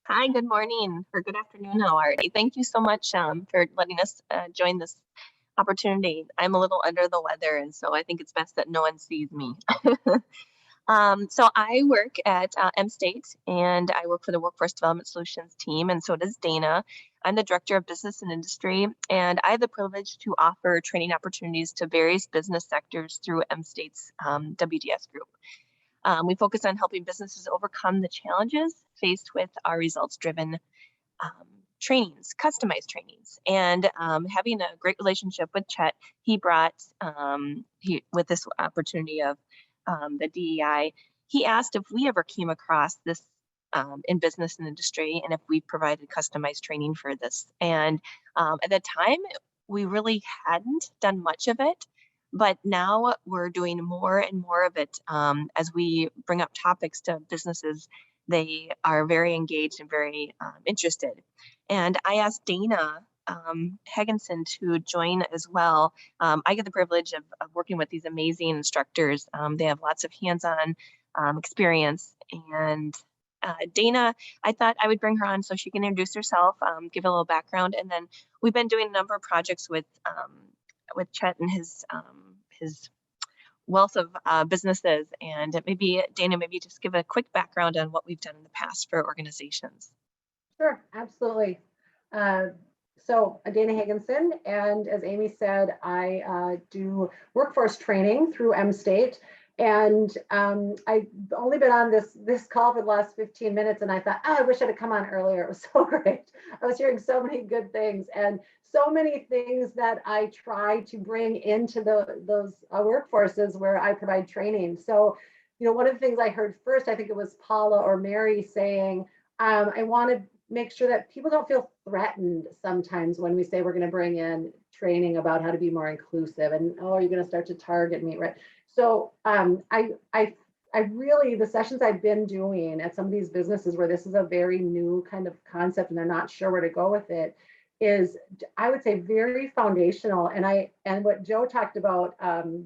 Hi, good morning or good afternoon now already. Thank you so much for letting us join this opportunity. I'm a little under the weather, and so I think it's best that no one sees me. So I work at M-State, and I work for the Workforce Development Solutions team, and so does Dana. I'm the Director of Business and Industry, and I have the privilege to offer training opportunities to various business sectors through M-State's WDS group. We focus on helping businesses overcome the challenges faced with our results-driven trainings, customized trainings. And having a great relationship with Chet, he brought, with this opportunity of the DEI, he asked if we ever came across this in business and industry, and if we provided customized training for this. And at the time, we really hadn't done much of it. But now we're doing more and more of it as we bring up topics to businesses. They are very engaged and very interested. And I asked Dana Heggeson to join as well. I get the privilege of working with these amazing instructors. They have lots of hands-on experience. And Dana, I thought I would bring her on so she can introduce herself, give a little background. And then we've been doing a number of projects with Chet and his wealth of businesses. And maybe Dana, maybe just give a quick background on what we've done in the past for organizations. Sure, absolutely. So Dana Higginson, and as Amy said, I do workforce training through M-State. And I've only been on this call for the last 15 minutes, and I thought, I wish I'd have come on earlier. It was so great. I was hearing so many good things and so many things that I try to bring into those workforces where I provide training. So, one of the things I heard first, I think it was Paula or Mary saying, I want to make sure that people don't feel threatened sometimes when we say we're going to bring in training about how to be more inclusive, and oh, you're going to start to target me, right? So I the sessions I've been doing at some of these businesses where this is a very new kind of concept and they're not sure where to go with it, is, I would say, very foundational. And what Joe talked about,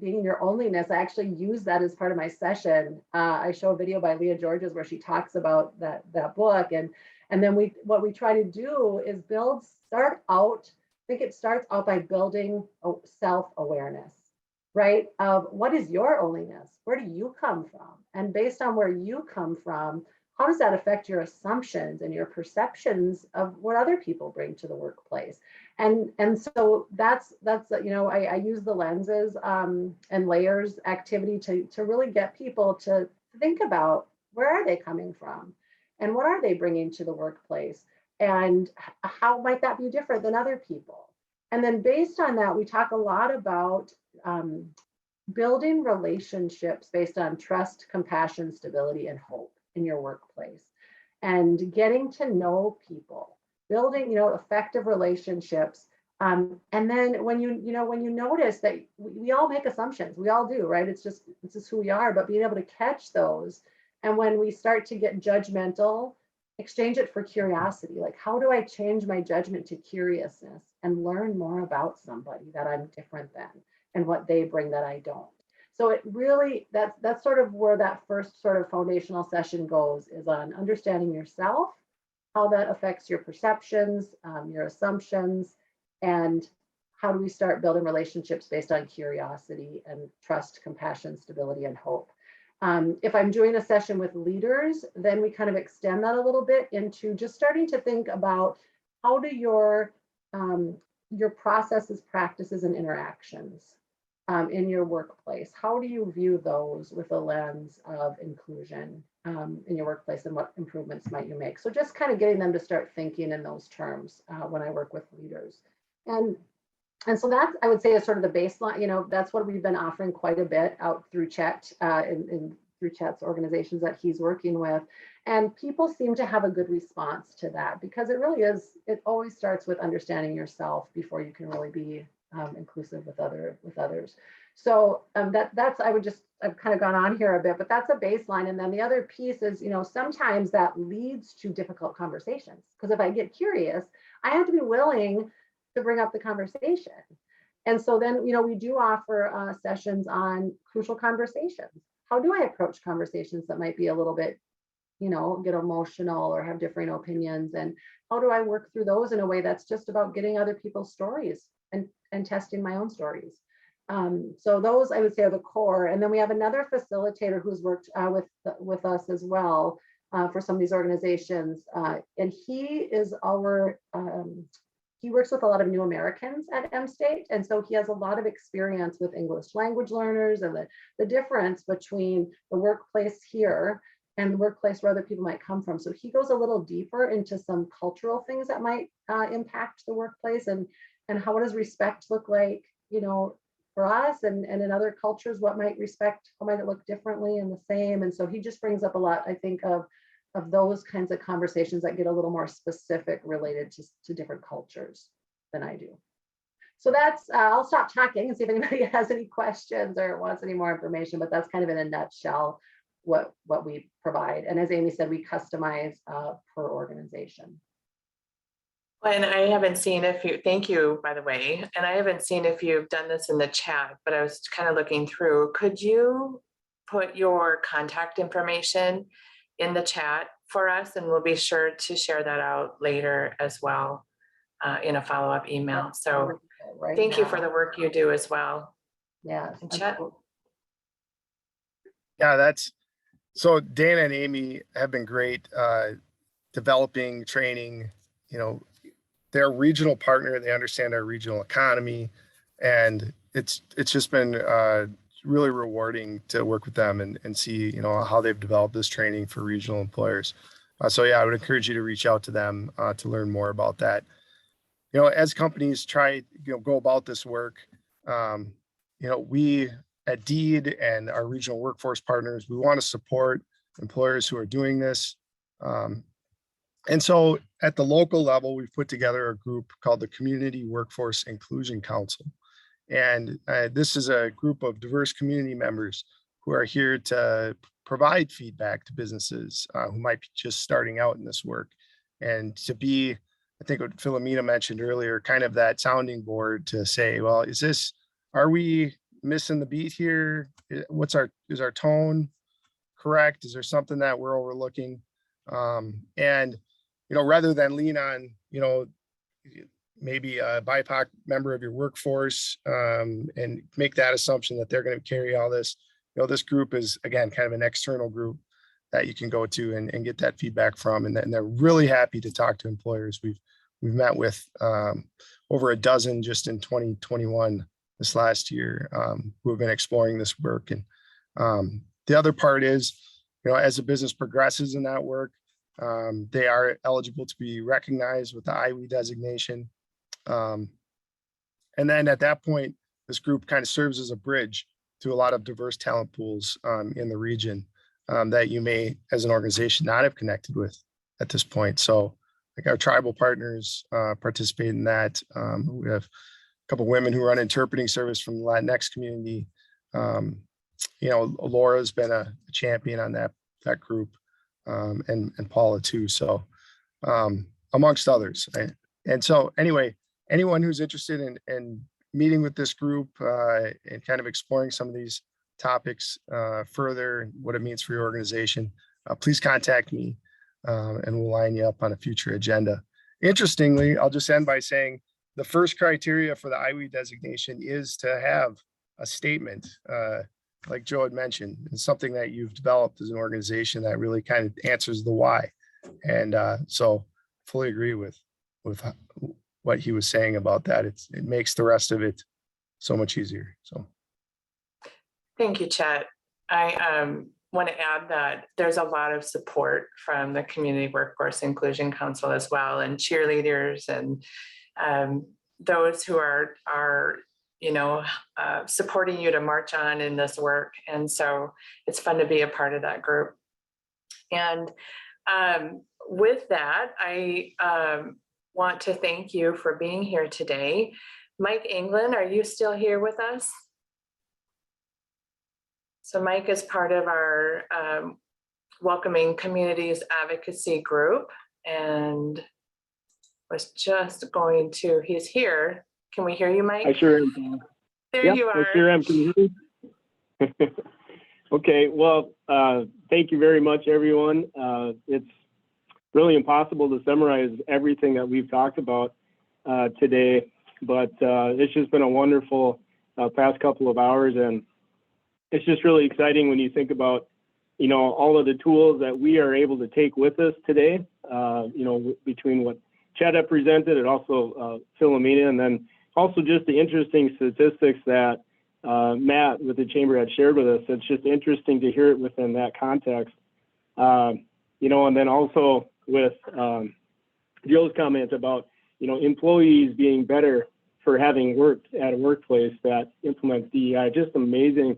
being in your onlyness, I actually use that as part of my session. I show a video by Leah Georges where she talks about that book. And then what we try to do is I think it starts out by building self-awareness, right? Of what is your onlyness? Where do you come from? And based on where you come from, how does that affect your assumptions and your perceptions of what other people bring to the workplace? And so that's I use the lenses and layers activity to really get people to think about, where are they coming from and what are they bringing to the workplace, and how might that be different than other people? And then based on that, we talk a lot about building relationships based on trust, compassion, stability, and hope in your workplace, and getting to know people, building, effective relationships. And then when you notice that we all make assumptions, we all do, right? It's just who we are, but being able to catch those. And when we start to get judgmental, exchange it for curiosity. Like, how do I change my judgment to curiousness and learn more about somebody that I'm different than and what they bring that I don't? So it really, that's sort of where that first sort of foundational session goes, is on understanding yourself, how that affects your perceptions, your assumptions, and how do we start building relationships based on curiosity and trust, compassion, stability, and hope. If I'm doing a session with leaders, then we kind of extend that a little bit into just starting to think about, how do your processes, practices, and interactions in your workplace, how do you view those with a lens of inclusion in your workplace, and what improvements might you make? So just kind of getting them to start thinking in those terms when I work with leaders. And so that's, I would say, is sort of the baseline. That's what we've been offering quite a bit out through Chet, through Chet's organizations that he's working with. And people seem to have a good response to that, because it really is, it always starts with understanding yourself before you can really be inclusive with others. So I've kind of gone on here a bit, but that's a baseline. And then the other piece is, sometimes that leads to difficult conversations, because if I get curious, I have to be willing to bring up the conversation. And so then, we do offer sessions on crucial conversations. How do I approach conversations that might be a little bit, get emotional or have differing opinions? And how do I work through those in a way that's just about getting other people's stories and testing my own stories? So those, I would say, are the core. And then we have another facilitator who's worked with us as well for some of these organizations. And he is he works with a lot of new Americans at M-State. And so he has a lot of experience with English language learners and the difference between the workplace here and the workplace where other people might come from. So he goes a little deeper into some cultural things that might impact the workplace, and what does respect look like, for us, and in other cultures, how might it look differently and the same? And so he just brings up a lot, I think, of those kinds of conversations that get a little more specific related to different cultures than I do. So that's, I'll stop talking and see if anybody has any questions or wants any more information, but that's kind of in a nutshell what we provide. And as Amy said, we customize per organization. And I haven't seen thank you, by the way, and I haven't seen if you've done this in the chat, but I was kind of looking through. Could you put your contact information in the chat for us? And we'll be sure to share that out later as well in a follow-up email. So thank you for the work you do as well. Yeah. Yeah, so Dana and Amy have been great developing, training, they're a regional partner. They understand our regional economy, and it's just been really rewarding to work with them and see, how they've developed this training for regional employers. So yeah, I would encourage you to reach out to them to learn more about that. As companies try, go about this work, we at DEED and our regional workforce partners, we want to support employers who are doing this. And so at the local level, we've put together a group called the Community Workforce Inclusion Council. And this is a group of diverse community members who are here to provide feedback to businesses who might be just starting out in this work, and to be, I think what Philomena mentioned earlier, kind of that sounding board to say, well, are we missing the beat here? Is our tone correct? Is there something that we're overlooking? And, rather than lean on, maybe a BIPOC member of your workforce and make that assumption that they're going to carry all this, this group is, again, kind of an external group that you can go to and get that feedback from. And they're really happy to talk to employers. We've met with over a dozen just in 2021, this last year, who have been exploring this work. And the other part is, as the business progresses in that work, they are eligible to be recognized with the IWE designation. And then at that point, this group kind of serves as a bridge to a lot of diverse talent pools in the region that you may, as an organization, not have connected with at this point. So like our tribal partners participate in that. We have a couple of women who run interpreting service from the Latinx community. Laura's been a champion on that group, and Paula too. So amongst others. And so anyway, anyone who's interested in meeting with this group and kind of exploring some of these topics further, what it means for your organization, please contact me and we'll line you up on a future agenda. Interestingly, I'll just end by saying the first criteria for the IWE designation is to have a statement, like Joe had mentioned. It's something that you've developed as an organization that really kind of answers the why. And so fully agree with what he was saying about that. It makes the rest of it so much easier. So. Thank you, Chet. I want to add that there's a lot of support from the Community Workforce Inclusion Council as well, and cheerleaders and those who are supporting you to march on in this work. And so it's fun to be a part of that group. And with that, I want to thank you for being here today. Mike England, are you still here with us? So Mike is part of our Welcoming Communities Advocacy Group and was just going to, he's here. Can we hear you, Mike? I sure am. There Yep, you are. I sure am. Can you hear me? Okay, well, thank you very much, everyone. It's really impossible to summarize everything that we've talked about today, but it's just been a wonderful past couple of hours, and it's just really exciting when you think about, all of the tools that we are able to take with us today, between what Chad had presented and also Philomena, and then also just the interesting statistics that Matt with the Chamber had shared with us. It's just interesting to hear it within that context. And then also with Joe's comment about, employees being better for having worked at a workplace that implements DEI, just amazing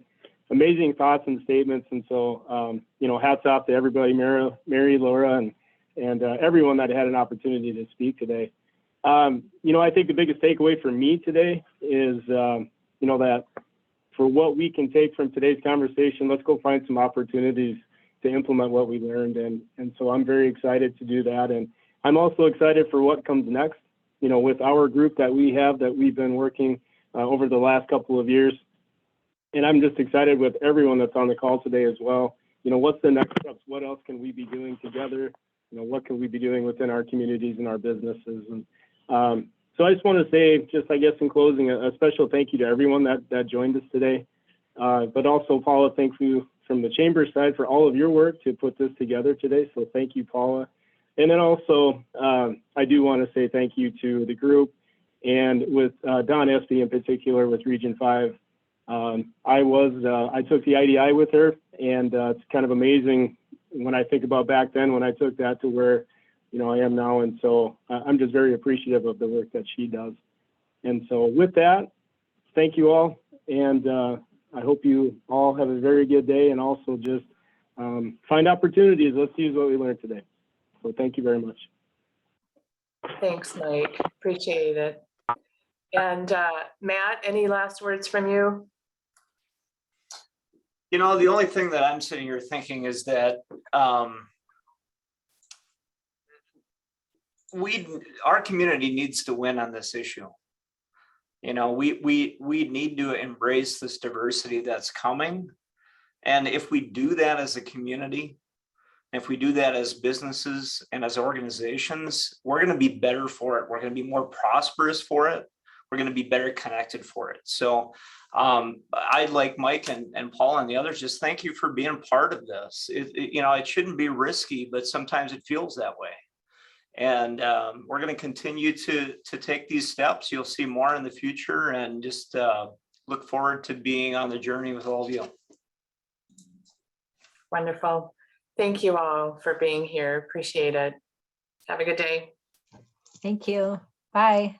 thoughts and statements. And so, hats off to everybody, Mary, Laura, and everyone that had an opportunity to speak today. I think the biggest takeaway for me today is, that for what we can take from today's conversation, let's go find some opportunities to implement what we learned. And so I'm very excited to do that. And I'm also excited for what comes next, with our group that we've been working over the last couple of years. And I'm just excited with everyone that's on the call today as well. What's the next steps? What else can we be doing together? What can we be doing within our communities and our businesses? And so I just want to say, I guess in closing, a special thank you to everyone that joined us today. But also, Paula, thank you from the Chamber side for all of your work to put this together today. So thank you, Paula. And then also, I do want to say thank you to the group, and with Don Espy in particular with Region 5. I took the IDI with her, and it's kind of amazing when I think about back then when I took that to where I am now. And so I'm just very appreciative of the work that she does. And so with that, thank you all. And I hope you all have a very good day, and also just find opportunities. Let's use what we learned today. So thank you very much. Thanks, Mike. Appreciate it. And Matt, any last words from you? You know, the only thing that I'm sitting here thinking is that our community needs to win on this issue. You know, we need to embrace this diversity that's coming. And if we do that as a community, if we do that as businesses and as organizations, we're going to be better for it. We're going to be more prosperous for it. We're going to be better connected for it. So I'd like Mike and Paul and the others, just thank you for being part of this. You know, it shouldn't be risky, but sometimes it feels that way. And we're going to continue to take these steps. You'll see more in the future, and just look forward to being on the journey with all of you. Wonderful. Thank you all for being here. Appreciate it. Have a good day. Thank you. Bye.